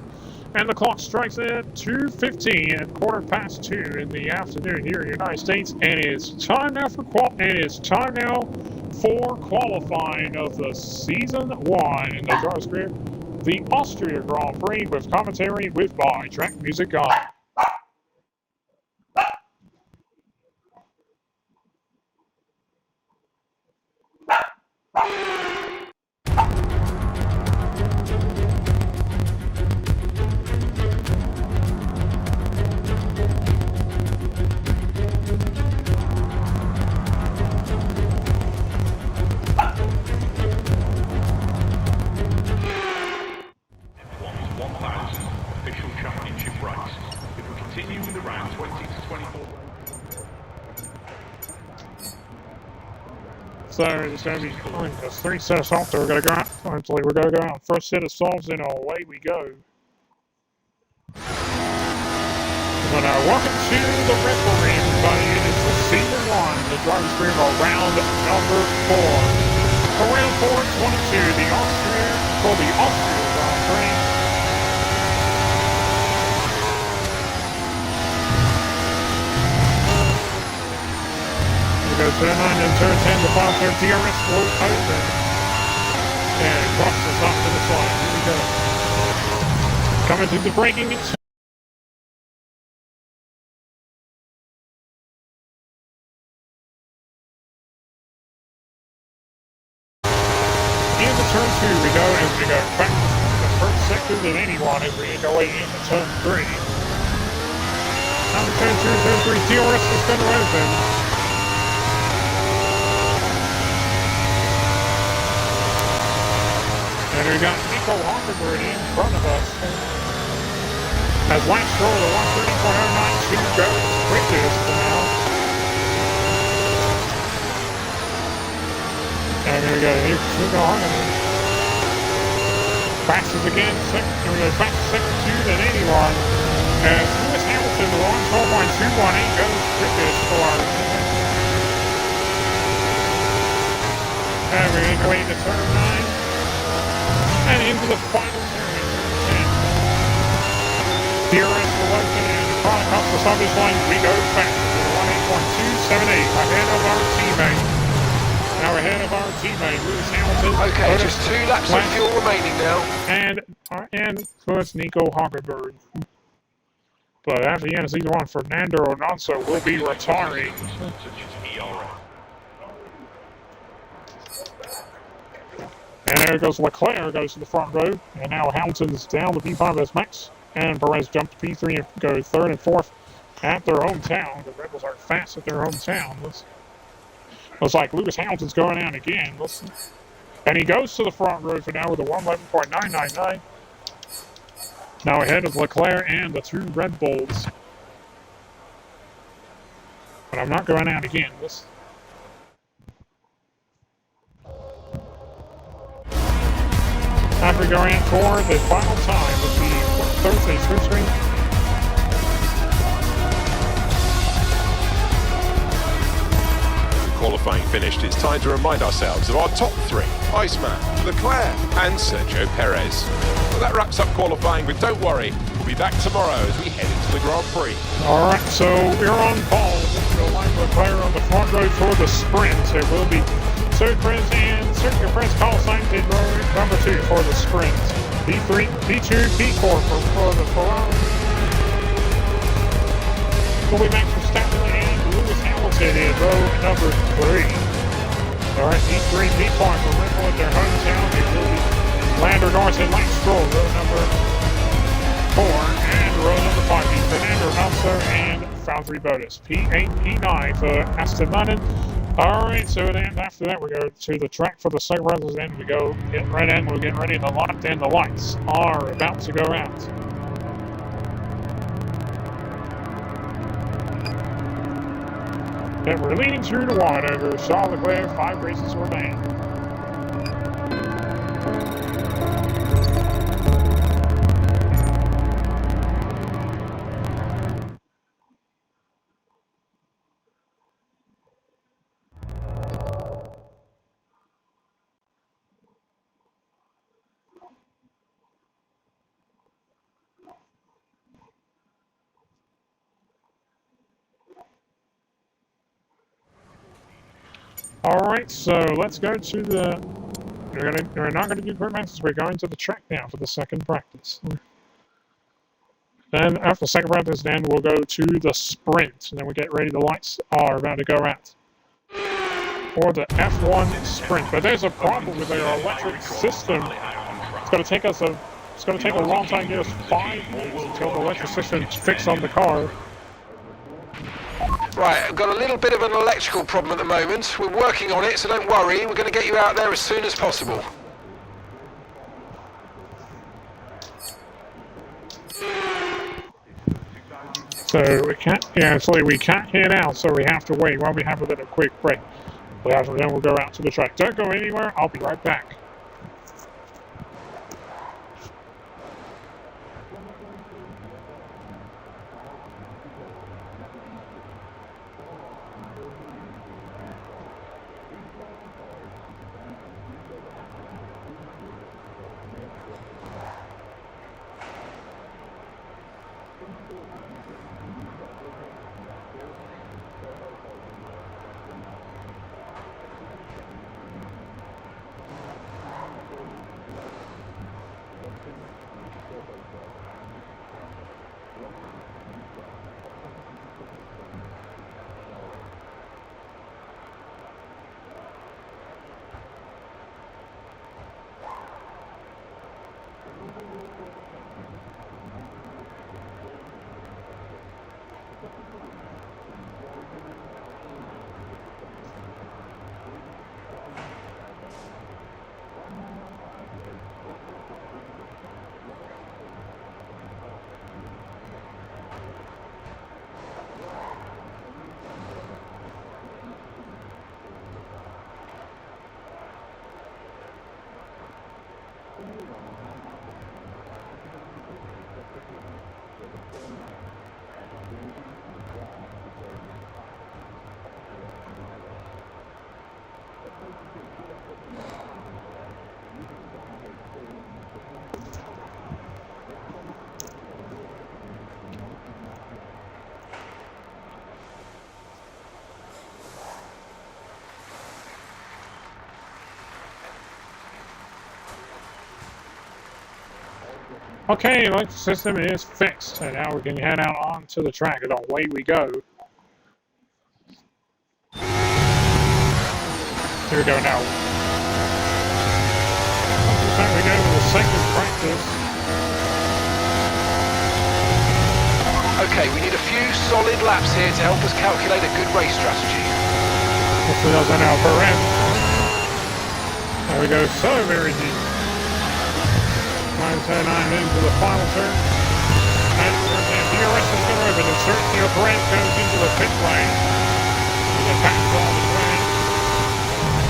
And the clock strikes at 2:15 at 2:15 in the afternoon here in the United States. And it's time now for 4 qualifying of the Season 1 in the driver's career, the Austria Grand Prix with commentary with by track music on. So there's going to be there's 3 sets of solves. So we're going to go out. Actually, we're going to go out. First set of solves, and away we go. So now, welcome to the referee, everybody. It is the Season 1, the driver's career of round number 4. For round 422, the Austria Grand Prix. Goes to the 9 and turn 10, the final turn, DRS will open. And crosses off to the side. Here we go. Coming through the braking. In the turn 2 we go, as we go back to the first sector than anyone as we go into turn 3. Now the turn 2, turn 3, DRS is going to open. And we got Nico Hockenberg in front of us. As last roll, the 134.092 goes quickest now. And here we go, here's Nico Hockenberg. Fastest again, here we go, back to second 2 than anyone. As Lewis Hamilton, the 112.218 goes quickest for our team. And we're going to go into turn 9. And into the final turn, DRS will open and across the subject line, we go back to the 1.278 ahead of our teammate. Now ahead of our teammate, Lewis Hamilton. Okay, just 2 laps of fuel remaining now. And of course, Nico Hockenberg. But at the end of season 1, Fernando Alonso will be retiring. And there goes Leclerc, goes to the front row. And now Hamilton's down to P5 as Max. And Perez jumps to P3 and goes 3rd and 4th at their hometown. The Rebels are fast at their hometown. Looks like Lewis Hamilton's going out again. Listen. And he goes to the front row for now with a 111.999. Now ahead of Leclerc and the 2 Red Bulls. But I'm not going out again. Listen. After we go in for the final time with the Thursday slipstream. Qualifying finished, it's time to remind ourselves of our top 3, Iceman, Leclerc and Sergio Perez. Well, that wraps up qualifying, but don't worry, we'll be back tomorrow as we head into the Grand Prix. Alright, so we're on pole. We'll line Leclerc on the front row for the sprint. It will be Sergio Perez and Sergio Perez call sign pit row number 2 for the sprint. P3, P2, P4 for the Ferrari. We'll be Max Verstappen and Lewis Hamilton in row number 3. Alright, P3, P5 for Red Bull at their hometown. It will be Lando Norris and Lance Stroll, row number 4. And row number 5, Fernando Alonso and Valtteri Bottas. P8, P9 for Aston Martin. Alright, so then after that we go to the track for the second round, and we go get right in, we're getting ready to lock, and the lights are about to go out. And we're leading through the wide over Charles Leclerc, 5 races remain. Alright, so let's go to the... We're not going to do quick matches, we're going to the track now for the second practice. Then after the second practice, then we'll go to the sprint, and then we get ready, the lights are about to go out. Or the F1 sprint, but there's a problem with our electric system. It's going to take us a long time to get us 5 minutes until the electric system's fixed on the car. Right, I've got a little bit of an electrical problem at the moment. We're working on it, so don't worry. We're going to get you out there as soon as possible. So we can't head out, so we have to wait while we have a little quick break. Then we'll go out to the track. Don't go anywhere, I'll be right back. Okay, electric system is fixed, and now we can head out onto the track, and away we go. Here we go now. Time we go to the second practice. Okay, we need a few solid laps here to help us calculate a good race strategy. Hopefully those are now Perez. There we go, so very deep. 9:09 into the final turn. And DRS is going to open, and Sergio Perez goes into the pit lane. The pass on the train.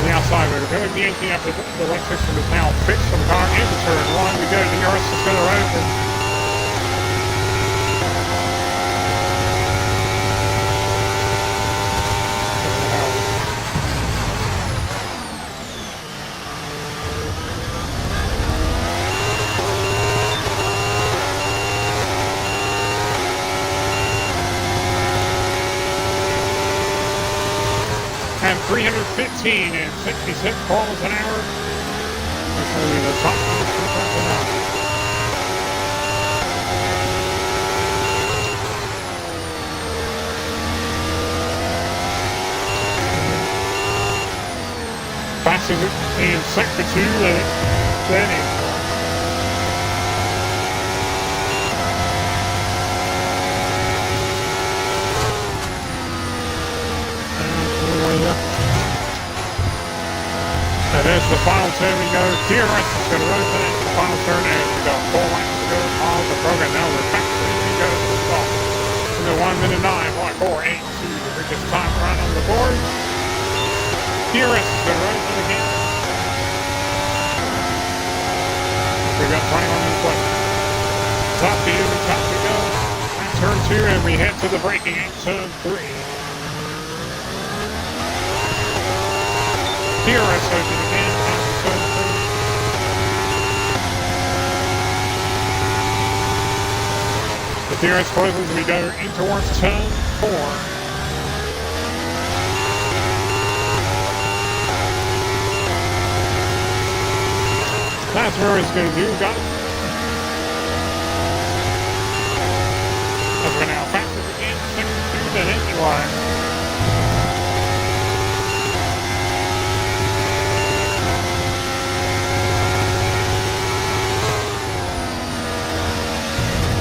The outside road. Going the 18 after the right system is now fixed. From car into turn 1. We go. DRS is going to open. And 315 and 66 miles an hour. This will be the top now. Fastest in sector 2, Danny. And there's the final turn we go. DRS is going to rotate the final turn, and we got 4 laps to go on the program. Now we're back to go to the stop. In the 1 minute 9.482, the quickest time run on the board. DRS is going to rotate again. We've got 21 minutes left. Top to you, top to go. And turn 2, and we head to the braking in turn 3. DRS open again. The DRS closes, we go in towards turn 4. That's where it's going to do, guys. As we're now faster again, 6-2 than anyone.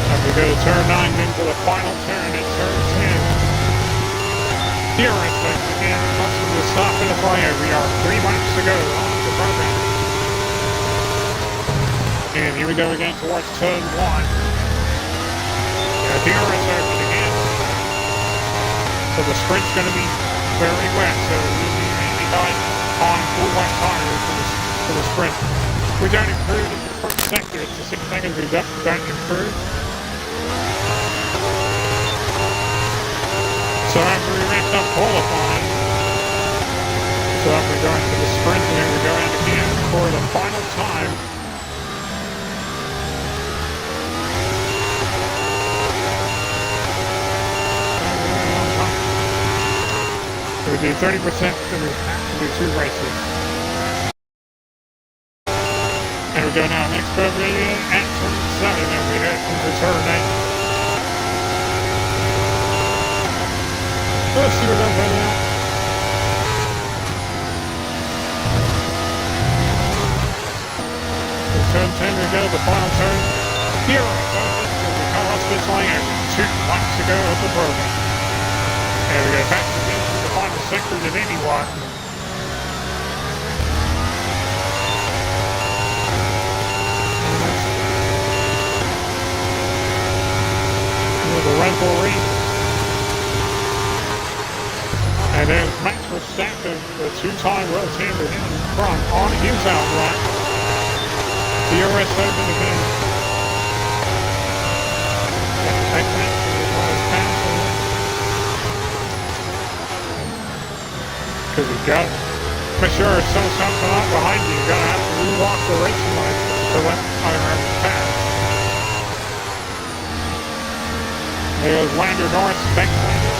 As we go to turn 9 into the final turn at turn 10. Here at things again, custom to stop in the fire. We are 3 laps to go on the program. And here we go again towards turn 1. And here it's open again. So the sprint's going to be very wet, so we'll be mainly going on full wet tires for the sprint. We don't improve in the first sector, it's the 6 seconds we don't improve. So after we wrapped up qualifying, so we're going to the sprint and then we're going again for the final time. So we do 30%, so we have to do 2 races. And we go now next pavilion at turn 7 and we head into turn 8. Let's see what I'm right now. So turn 10 we go, the final turn. Here we come off this line and 2 laps to go of the program. And we go back to the final sector at anyone. The Red Bull race. And there's Max Verstappen, the 2-time world champion in front on his outright. DRS open again. Because you got to make sure there's something out behind you. You're going to have to re-walk the racing line to let Iron pass. There's Lando Norris, next Lando.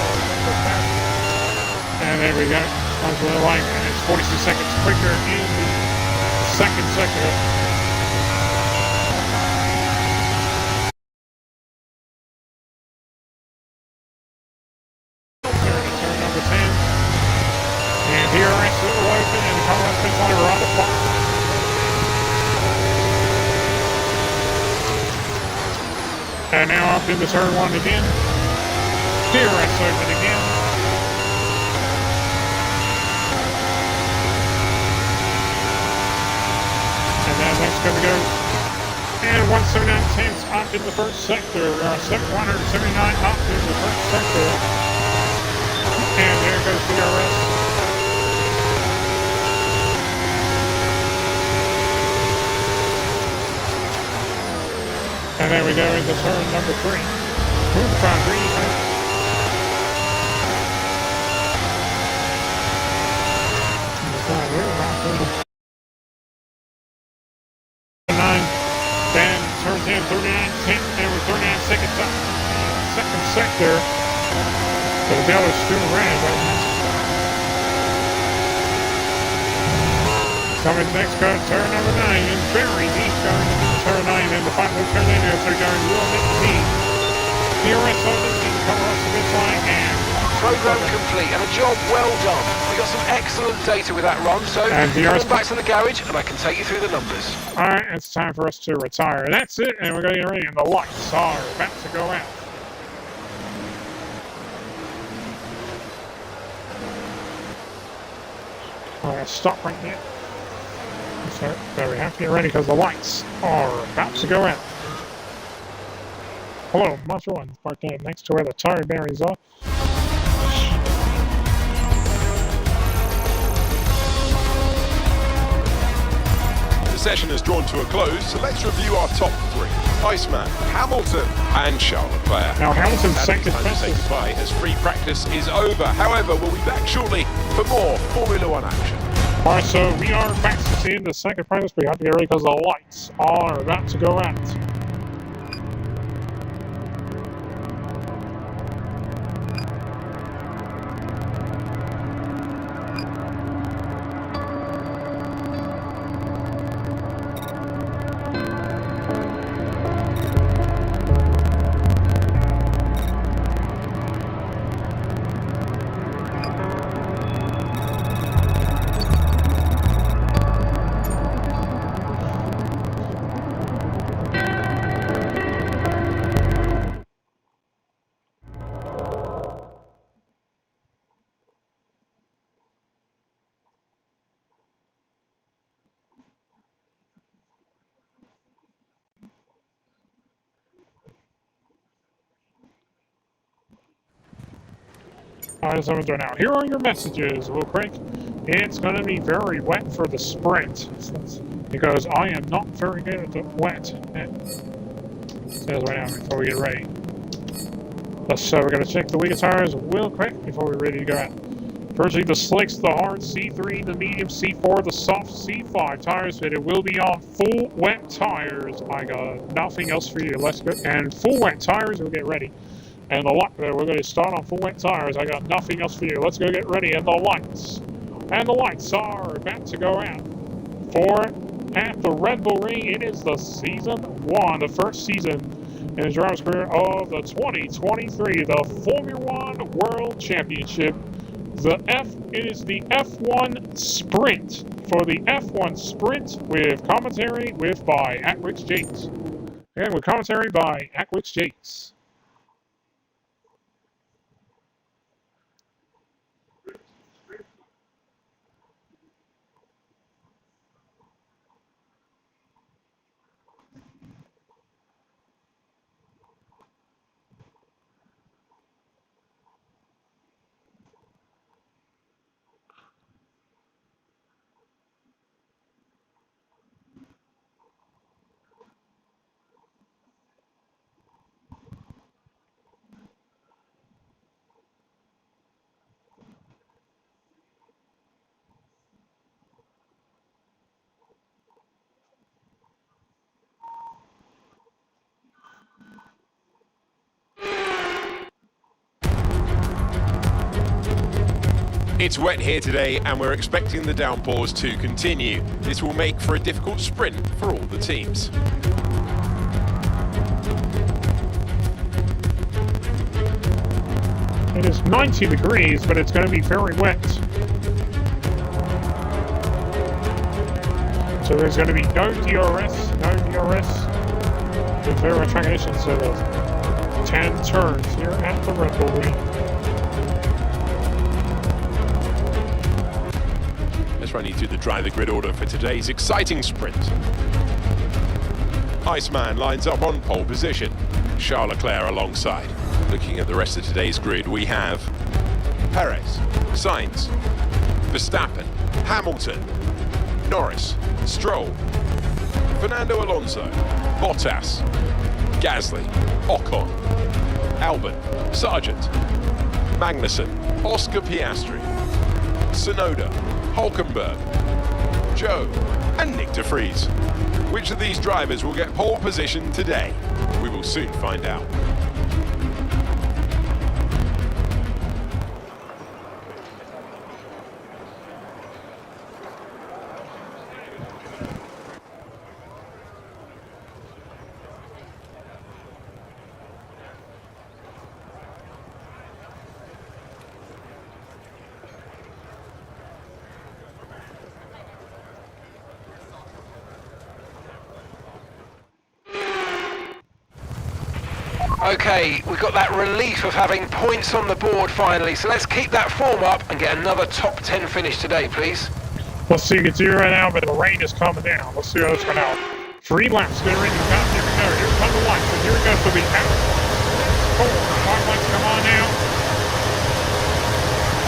And there we go. Onto the line, and it's 46 seconds quicker in the second sector. Turn number 10. And here it's open, and the Carlos Pizarro are on the clock. And now up into turn 1 again. Here it's open again. Next we go. And 179.10 up in the first sector. 179 up in the first sector. And there goes DRS. And there we go into turn number 3. Rubicon green. Then turns in 39, 10, and we're 39 seconds up. Second sector. So the bell is still red right now. Coming next cut, turn number 9, and very deep going into turn 9, and the final turn in as they're going real deep. DRS opens and come off the finish line, and program complete and a job well done. We got some excellent data with that run, so come back to the garage and I can take you through the numbers. Alright, it's time for us to retire. That's it, and we're going to get ready, and the lights are about to go out. Alright, stop right there. So, there we have to get ready because the lights are about to go out. Hello, Monster One, parked next to where the tire batteries are. The session has drawn to a close, so let's review our top 3. Iceman, Hamilton, and Charles Leclerc. Now Hamilton's second time to say goodbye as free practice is over. However, we'll be back shortly for more Formula 1 action. Alright, so we are back to seeing the second practice. We have to get ready because the lights are about to go out. Alright, so I'm doing now. Here are your messages, real quick. It's going to be very wet for the sprint. Because I am not very good at the wet. It says right now before we get ready. So we're going to check the weaker tires real quick before we're ready to go out. Firstly, the slicks, the hard C3, the medium C4, the soft C5 tires, but it will be on full wet tires. I got nothing else for you. Let's go. And full wet tires, we'll get ready. And the light, we're going to start on full wet tires. I got nothing else for you. Let's go get ready. And the lights. And the lights are about to go out. At the Red Bull Ring, it is the Season 1, the first season in the driver's career of the 2023, the Formula One World Championship. It is the F1 Sprint. For the F1 Sprint with commentary by Atwich Jakes. And with commentary by Atwich Jakes. It's wet here today and we're expecting the downpours to continue. This will make for a difficult sprint for all the teams. It is 90 degrees, but it's going to be very wet. So there's going to be no DRS, with zero transitions, so there's 10 turns here at the Red Bull Ring. Let's run you through the driver grid order for today's exciting sprint. Iceman lines up on pole position, Charles Leclerc alongside. Looking at the rest of today's grid, we have Perez, Sainz, Verstappen, Hamilton, Norris, Stroll, Fernando Alonso, Bottas, Gasly, Ocon, Albon, Sargent, Magnussen, Oscar Piastri, Tsunoda, Hulkenberg, Joe, and Nick de Vries. Which of these drivers will get pole position today? We will soon find out. Okay, we've got that relief of having points on the board finally, so let's keep that form up and get another top 10 finish today, please. Let's see, you can see right now, but the rain is coming down. Let's see how this one out. 3 laps, get ready to go. Here we go. Here come the lights. So here we go for the outside. 4 lights come on now.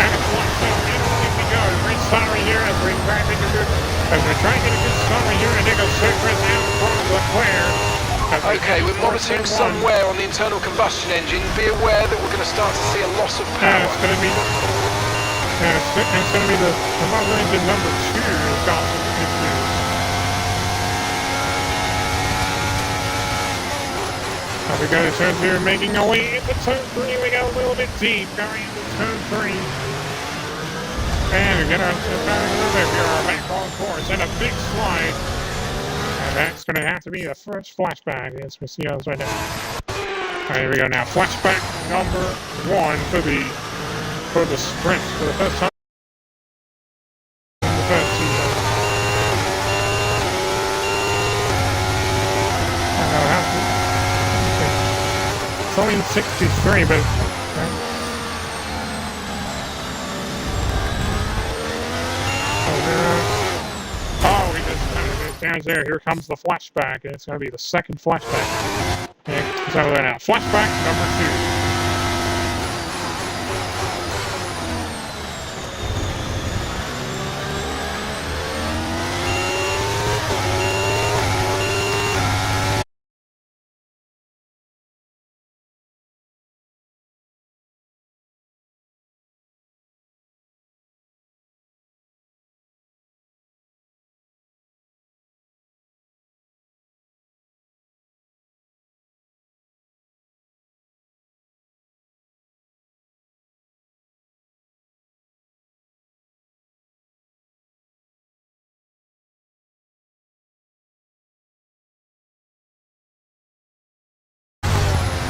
Outside, so here we go. Great start right here as we're trying to get a good start right here, and they go straight out from Leclerc. Okay, we're monitoring somewhere on the internal combustion engine. Be aware that we're going to start to see a loss of power. It's going to be the combustion engine number 2 has got some issues. Now we go to turn 2, making our way into turn 3. We go a little bit deep going into turn 3. And we get our back on course and a big slide. That's going to have to be the first flashback. Yes, we see those right now. Alright, here we go now. Flashback number 1 for the sprint for the first time. The first season. It's only 63, but. Down there, here comes the flashback, and it's going to be the second flashback. Okay, so there now. Flashback number 2.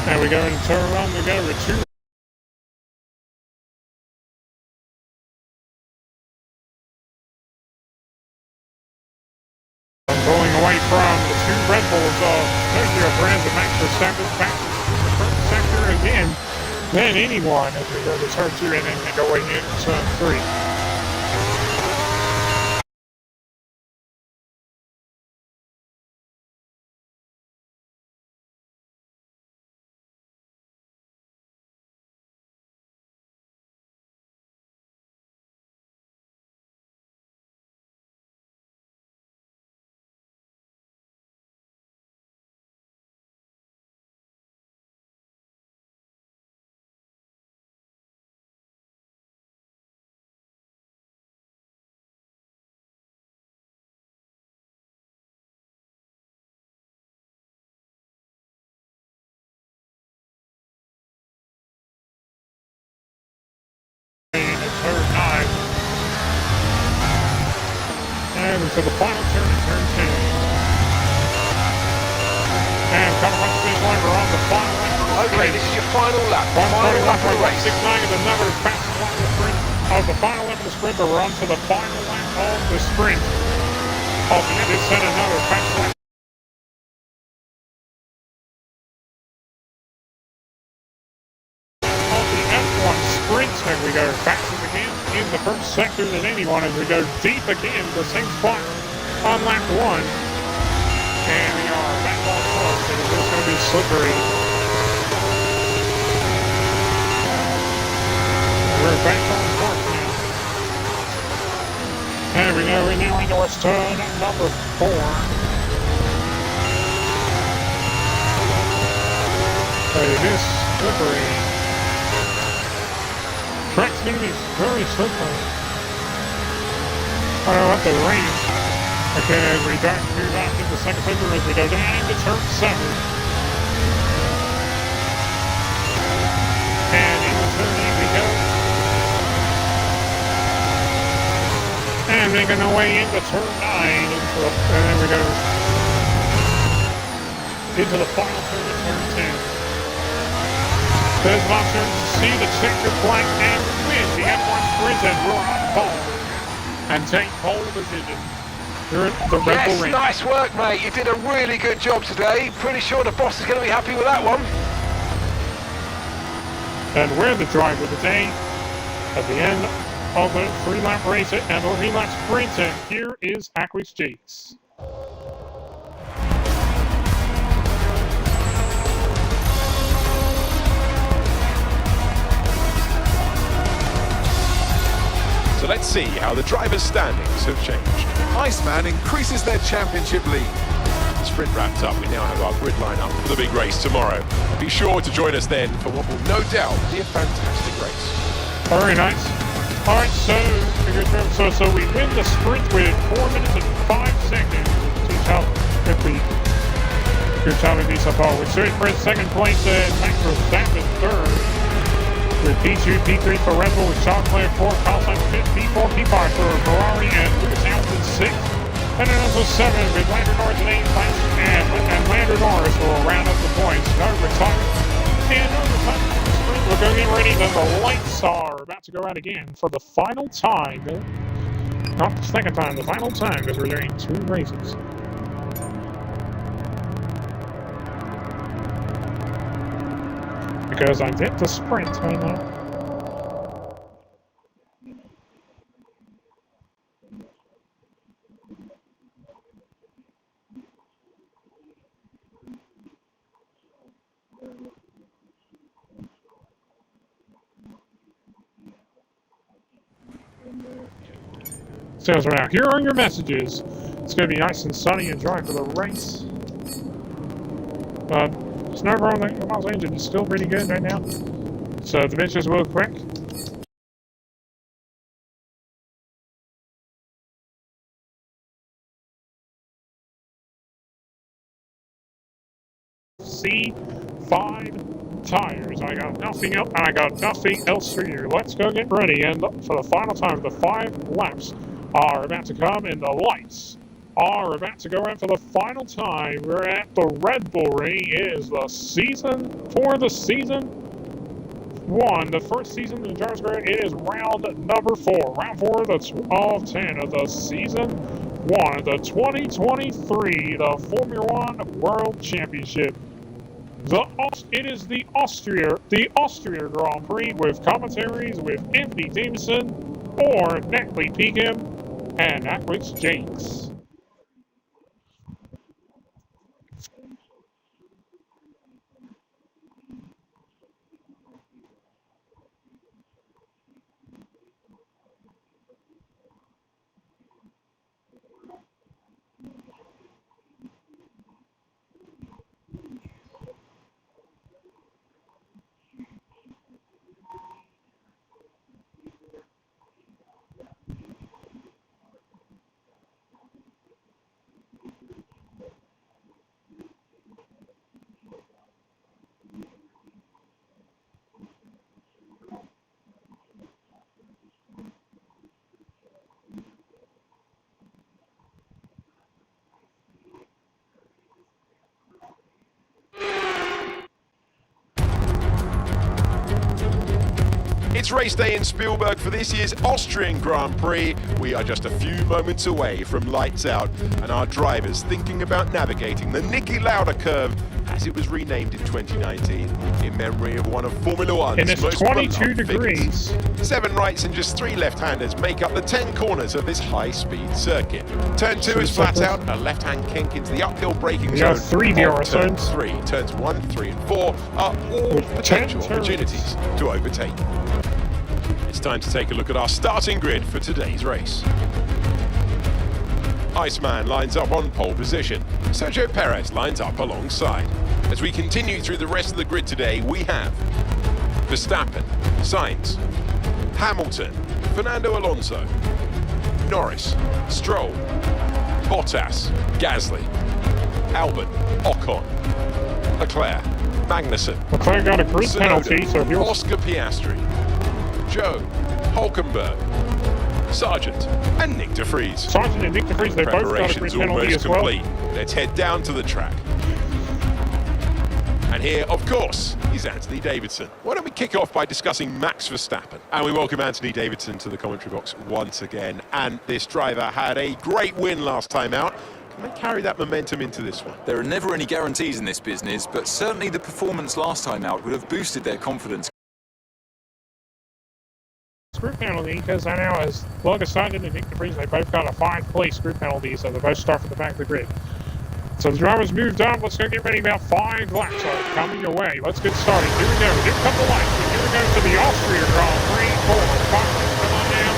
And we go into turn one, we go to 2. Going away from the 2 Red Bulls of Tokyo Brands and Max Verstappen back to the front sector again than anyone as we go to turn 2 and then going into turn 3. Turn 9. And to the final turn, turn 10. And coming up to this line, we're on the final lap. Okay, this is your final lap. Final lap of the race. 6.9 is another fast lap of the sprint. Of the final lap of the sprint, but we're on to the final lap of the sprint. Of the end, it's another fast lap. Sprints as we go fastest again in the first sector than anyone as we go deep again, the same spot on lap 1. And we are back on course, and it's just going to be slippery. We're back on course now. And we know we're now into what's turn number 4. It is slippery. Track's going to be very slippery. I don't know what the rain. Okay, as we start to move out into the second sector as we go down into turn 7. And into turn 8 we go. And making our way into turn 9. And then we go into the final turn of turn 10. There's an option to see the sector flag and win the F1 sprint as we're on pole and take pole position. You're at the Red Bull Ring. Nice work, mate. You did a really good job today. Pretty sure the boss is going to be happy with that one. And we're the driver of the day at the end of the 3-lap race and the 3-lap sprint. And here is Aquis Jakes. So let's see how the drivers' standings have changed. Iceman increases their championship lead. The sprint wrapped up, we now have our grid lineup for the big race tomorrow. Be sure to join us then for what will no doubt be a fantastic race. Very nice. Alright, so we win the sprint with 4 minutes and 5 seconds. See how quickly you're telling me so far. We're straight for second place and Max Verstappen third. With P2, P3 for Red Bull, with Charles Leclerc 4, Carlos Sainz 5th, P4, P5 for Ferrari, and Lewis Hamilton 6th. And then also 7 with Lando Norris in 8th place, and Lando Norris will round up the points. No retirement. And no retirement for the sprint. We're going to get ready. Then the lights are about to go out again for the final time. Not the second time, the final time, because we're doing 2 races. Because I did the sprint right now. So now, here are your messages. It's going to be nice and sunny and dry for the race. Snow on the Los engine is still pretty good right now. So the bench is real quick. C5 tires. I got nothing else. I got nothing else for you. Let's go get ready. And for the final time, the 5 laps are about to come, and the lights are about to go in for the final time. We're at the Red Bull Ring. It is the season 1, the first season in the Drivers' Garage. It is round number 4. Round 4 of 10 of the season 1, the 2023, the Formula One World Championship. It is the Austria Grand Prix with commentaries with Anthony Davidson or Natalie Pekin and Ackles Jakes. It's race day in Spielberg for this year's Austrian Grand Prix. We are just a few moments away from lights out and our drivers thinking about navigating the Niki Lauda curve as it was renamed in 2019 in memory of one of Formula One's and it's most 22 degrees. Figures. 7 rights and just 3 left-handers make up the 10 corners of this high-speed circuit. Turn 2 is flat out, a left-hand kink into the uphill braking zone. 3 Turn zones. 3, turns 1, 3 and 4 are all potential opportunities to overtake. It's time to take a look at our starting grid for today's race. Iceman lines up on pole position. Sergio Perez lines up alongside. As we continue through the rest of the grid today, we have Verstappen, Sainz, Hamilton, Fernando Alonso, Norris, Stroll, Bottas, Gasly, Albon, Ocon, Leclerc, Magnussen, Leclerc got a grid penalty, so he'll... Oscar Piastri, Joe, Hulkenberg, Sargent, and Nick de Vries. Sargent and Nick de Vries, they both got a grid penalty as well. Complete. Let's head down to the track. And here, of course, is Anthony Davidson. Why don't we kick off by discussing Max Verstappen? And we welcome Anthony Davidson to the commentary box once again. And this driver had a great win last time out. Can they carry that momentum into this one? There are never any guarantees in this business, but certainly the performance last time out would have boosted their confidence. Grid penalty, because I know as Logan Sargent and Nick de Vries, they both got a 5-place grid penalty, so they both start from the back of the grid. So the drivers moved up. Let's go get ready. About 5 laps are coming your way. Let's get started. Here we go. Here come the lights. Here we go to the Austria Grand Prix. 4, 5, come on down.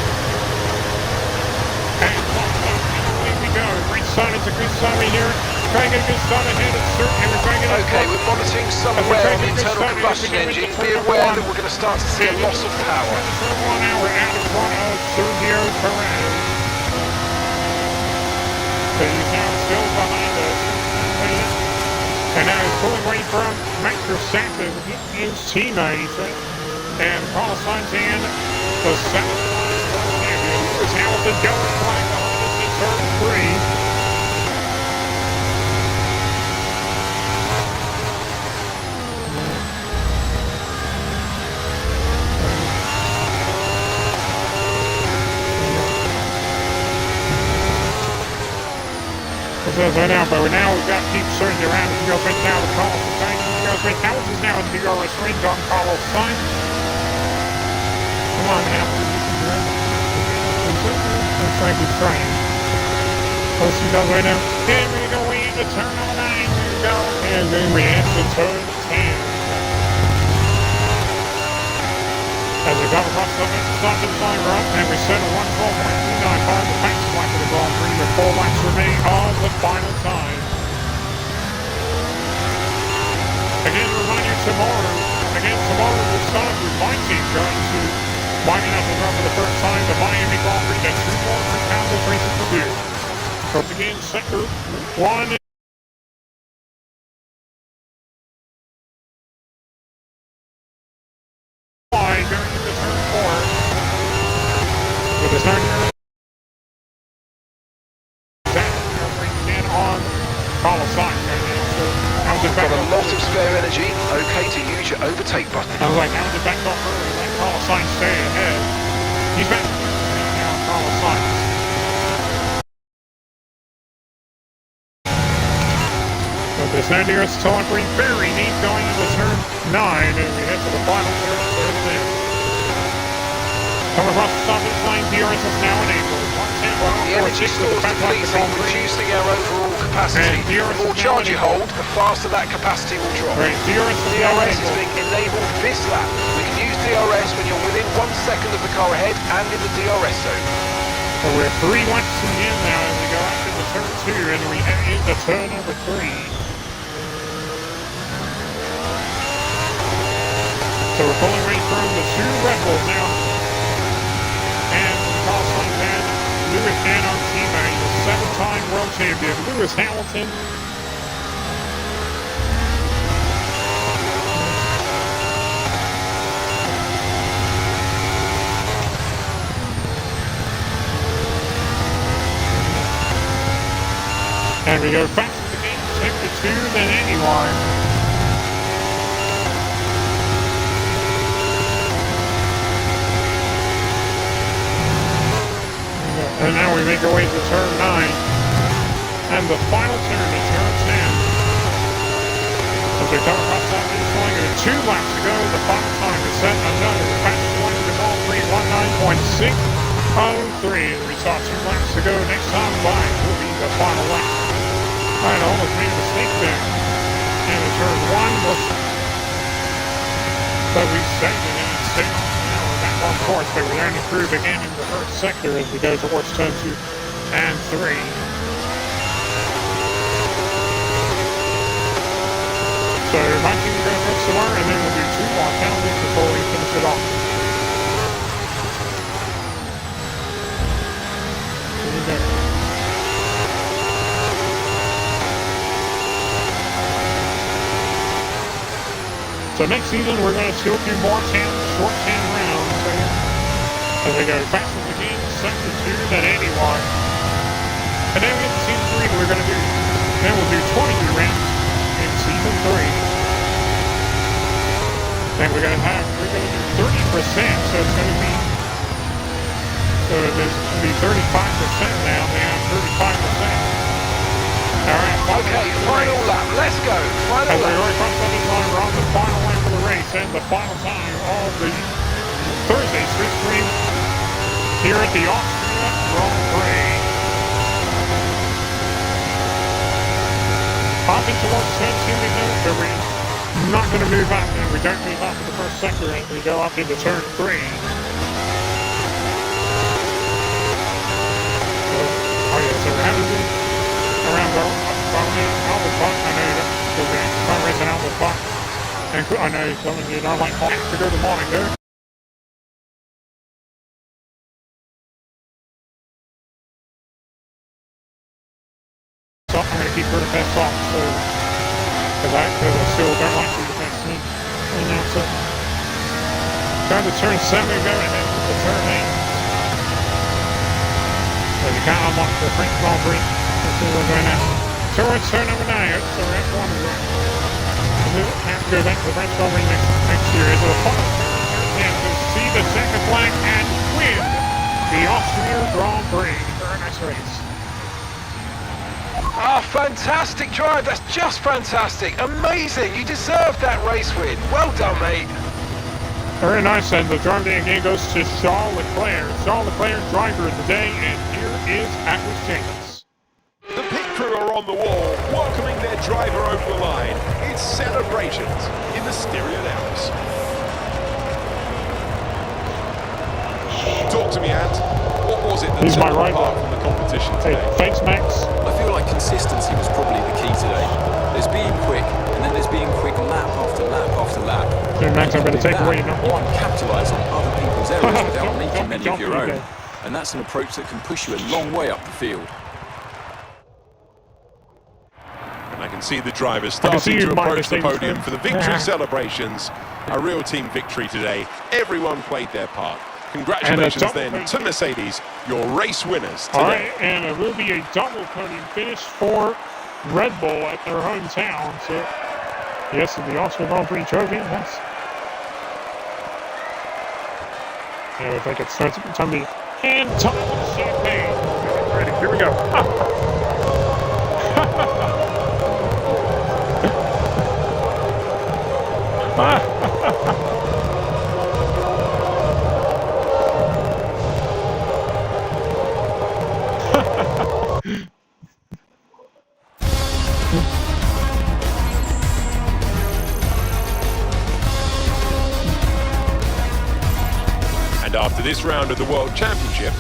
And here we go. Green sign. It's a good sign right here. Trying to get a good start ahead of Sir. And we're trying to get Okay, we're monitoring somewhere on the internal combustion engine. Be aware that we're going to start to see a loss of power. 1 hour out in front of Sergio Perez. So he's now still behind us. And now he's pulling away from Max Verstappen, his teammates. And Carlos Sainz in the 7th champion. Here's Hamilton going flying behind us in turn 3. Right now, but now we've got to keep surging around as we go right now to Carlos Sainz. Hamilton's now in the DRS range on Carlos Sainz. Come on, Hamilton. Looks like he's trying. Let's see those right now. And we go into turn 9. Here we go. And then we enter turn 10. As we come across the line run, and we set a 1:12.29 car the fastest lap of the Grand Prix with 4 laps remaining on the final time. Again, remind you tomorrow we'll start with my team going to lining up and run for the first time the Miami Grand Prix. That's 2 more rounds racing for you. So again, sector 1. You've got a lot of spare energy. Okay to use your overtake button. I was like, how did back off early? Let Carlos Sainz stay ahead. He's back now, Carlos Sainz. So this nearest telemetry very neat going into turn 9 as we head to the final turn. Coming across the top of the line, DRS is now enabled. The energy stores depleting, reducing our overall capacity. The more charge you hold, the faster that capacity will drop. DRS is being enabled this lap. We can use DRS when you're within 1 second of the car ahead and in the DRS zone. So we're 3 laps in now as we go out into turn 2 and we head into turn number 3. So we're pulling away from the 2 Red Bulls now. And Carlos Sainz and Lewis and our teammate, the 7-time world champion, Lewis Hamilton. And we go faster again, 52 than anyone. And now we make our way to turn 9. And the final turn is turn 10. As we come across that finish line, we have 2 laps to go. The final time is set another fastest one to all 3:19.603. We saw 2 laps to go. Next time by will be the final lap. I almost made a mistake there. And in turn 1 was... But we saved it and it stayed on. On course, but we're going to improve again in the first sector as we go towards turn 2 and 3. So my team is going to put somewhere and then we'll do 2 more penalties before we finish it off. Here we go. So next season we're going to still do more short 10 rounds. As we go faster again, sector 2 than anyone. And then we get to season 3, we're going to do, then we'll do 22 rounds in season 3. And we're going to do 30%, so it's going to be, so there's going to be 35% now, man, 35%. Alright, okay, final lap, let's go, final lap. As we already crossed the finish line, we're on the final lap of the race, and the final time of the Thursday Street Stream here at the Austria Grand Prix. Popping towards turn 2 we know, but we're not going to move up, and we don't move up in the first sector as we go up into turn 3. So, so we're having to around Albert Park. I know you'll be racing Albert Park. And I know some of you don't like to go to Monaco. So I'm going to keep her the best off, so because I still don't like to be the best team. And now so trying to turn 7 we go and then to turn 8. So you can't unlock the French Grand Prix. Let's see what we're doing now. So we're at turn number 9, so we're at 1 of them. We'll have to go back to the French Grand Prix next year. It's a fun turn to see the second flag and win the Austria Grand Prix. Very nice race. Ah, fantastic drive. That's just fantastic. Amazing. You deserved that race win. Well done, mate. Very nice. And the drive day again goes to Charles Leclerc. Charles Leclerc, driver of the day. And here is Atlas Jenkins. The pit crew are on the wall, welcoming their driver over the line. It's celebrations in the Styrian Alps. Talk to me, Ant. What was it that He's my set you rival. apart from the competition today? Hey, thanks, Max. I feel like consistency was probably the key today. There's being quick, and then there's being quick lap after lap after lap. So, Max, I'm going to take With away that, number you 1. can capitalise on other people's errors without making many of your own. Okay. And that's an approach that can push you a long way up the field. And I can see the drivers starting to approach the podium for the victory celebrations. A real team victory today. Everyone played their part. Congratulations then to Mercedes, your race winners today. All right, and it will be a double podium finish for Red Bull at their hometown. So Yes, the Austria Grand Prix trophy. Yes. And if I could start to time the hand time champagne. Ready? Here we go. And after this round of the World Championship,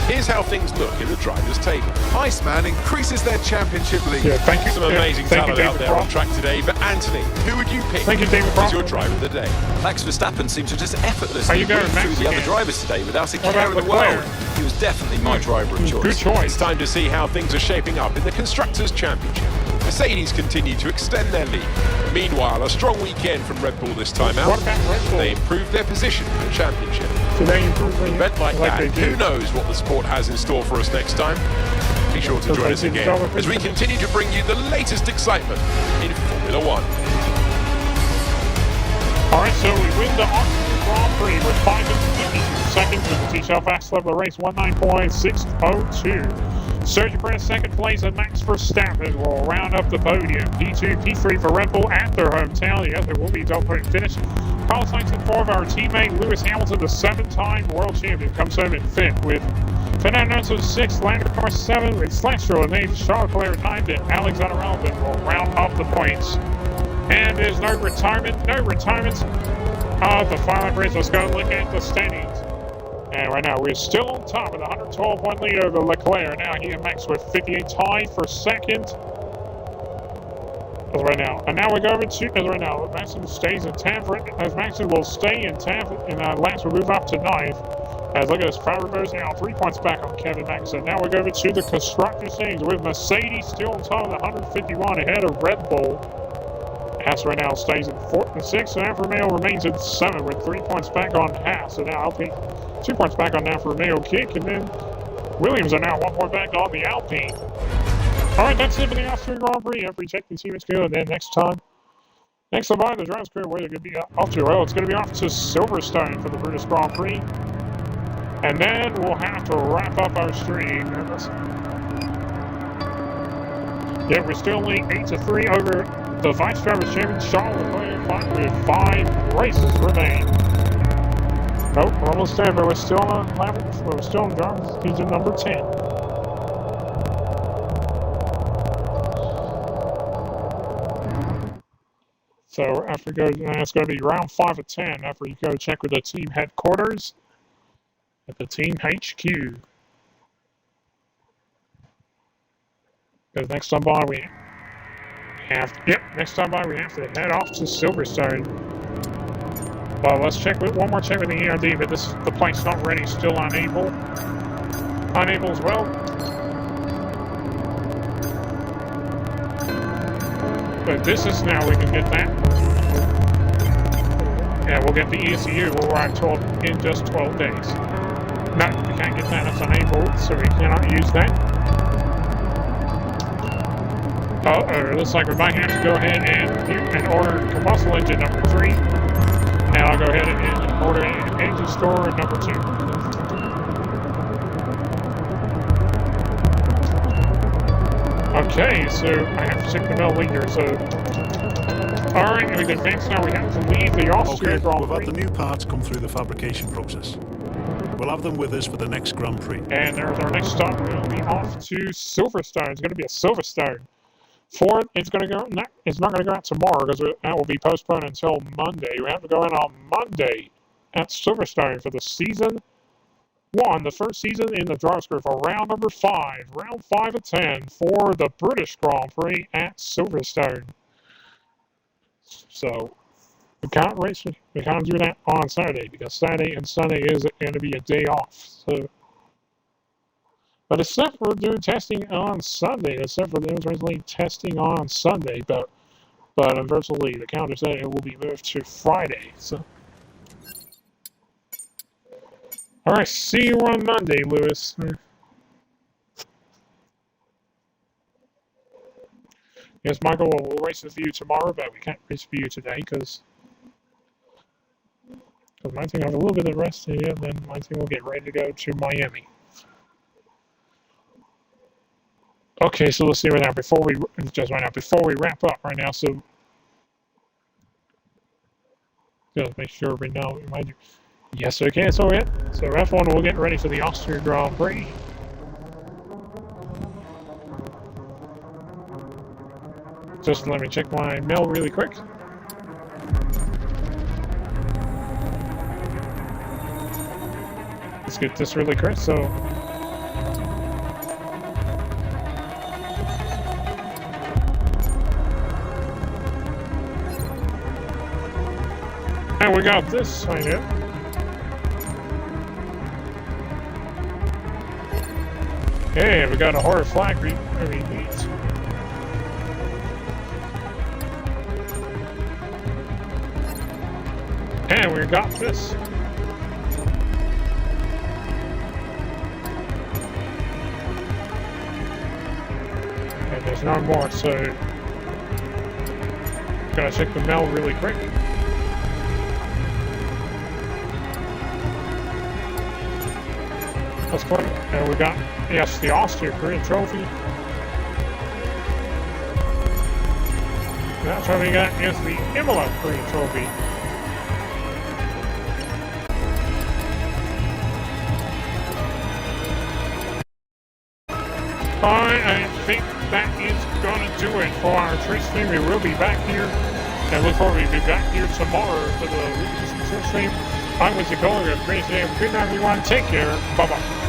here's how things look in the drivers' table. Iceman increases their championship lead. Yeah, thank you. Some amazing talent out there on Brock. track today. But Anthony, who would you pick Thank you, David as Brock. your driver of the day? Max Verstappen seemed to just How effortlessly you going, whip Max, through the other again? drivers today without a What care about in the world. Leclerc? He was definitely my driver of Good choice. choice. It's time to see how things are shaping up in the Constructors' Championship. Mercedes continue to extend their lead. Meanwhile, a strong weekend from Red Bull this time out. What about Red Bull? They improved their position in the championship. Today improved An event like that, they who do. knows what the sport has in store for us next time? Be sure to join us again as we continue to bring you the latest excitement in Formula One. Alright, so we win the Austrian Grand Prix with 552 seconds with the T-Shell fast level of the race 19.602. Sergio Perez second place and Max Verstappen will round up the podium. P2, P3 for Red Bull at their hometown. The other will be double podium finish. Carlos Sainz in fourth. Our teammate Lewis Hamilton, the 7-time world champion, comes home in fifth with Fernando Alonso 6th, Lando Norris 7th, with Stroll and 8th, Charles Leclerc 9th, and Alexander Albon will round up the points. And there's no retirement. The final race. Let's go look at the standings. And right now, we're still on top with a 112-point lead over Leclerc. Now he and Max with 58 tied for second. As right now. And now we go over to, as right now, Maxson stays in 10th. As Maxson will stay in 10th, and Lance will move up to 9th. As look at this, Power goes now 3 points back on Kevin Maxson. Now we go over to the Constructors' standings with Mercedes still on top with 151 ahead of Red Bull. Haas right now stays in 4th and 6th, and Alfa Romeo remains in 7th with 3 points back on Haas. So now Alpine 2 points back on Alfa Romeo kick, and then Williams are now 1 point back on the Alpine. Alright, that's it for the Austrian Grand Prix. Every check and see what's good, and then next on by the driver's career, where they're going to be off to. Well, it's going to be off to Silverstone for the British Grand Prix. And then we'll have to wrap up our stream. Yeah, we're still leading 8-3 over the Vice Drivers Champion, Charles Leclerc, with 5 races remain. Nope, we're almost there, but we're still on level. We're still on drivers season number 10. So after we go, it's going to be round 5 of 10 after you go check with the team headquarters at the team HQ. Because next time by we have to head off to Silverstone. Well, let's check with one more check with the ERD, but the plate's not ready, still unable as well. But this is now we can get that. And we'll get the ECU, we'll arrive in just 12 days. No, we can't get that, it's unable, so we cannot use that. It looks like we might have to go ahead and order combustible engine number 3. And I'll go ahead and order engine store number 2. Okay, so I have to check the milliliter, so... Alright, we can advance now. We have to leave the Austrian Grand Prix. We've had the new parts come through the fabrication process. We'll have them with us for the next Grand Prix. And there's our next stop. We'll be off to Silverstone. It's going to be a Silverstone. Ford, it's not going to go out tomorrow because that will be postponed until Monday. We have to go in on Monday at Silverstone for the season 1, the first season in the driver's career for round number 5, round 5 of 10 for the British Grand Prix at Silverstone. So we can't race. We can't do that on Saturday because Saturday and Sunday is going to be a day off. So. But except for doing testing on Sunday, but unfortunately the calendar said it will be moved to Friday. So, all right, see you on Monday, Lewis. Yes, Michael, we'll race with you tomorrow, but we can't race for you today because my team have a little bit of rest here, and then my team will get ready to go to Miami. Okay, so let's see right now before we wrap up right now. So just make sure we know. Yes, okay, so it. So F1 will get ready for the Austria Grand Prix. Just let me check my mail really quick. Let's get this really quick. So. And we got this signed up. Hey, we got a horror flag repeat. And we got this. And there's no more, so gotta check the mail really quick. That's quick. And we got, yes, the Austria Korean trophy. That's what we got is the Imola Korean trophy. I think that is going to do it for our Twitch stream. We will be back here, and look forward to be back here tomorrow for the Twitch stream. I was the caller of Crazy. Good night, everyone. Take care. Bye-bye.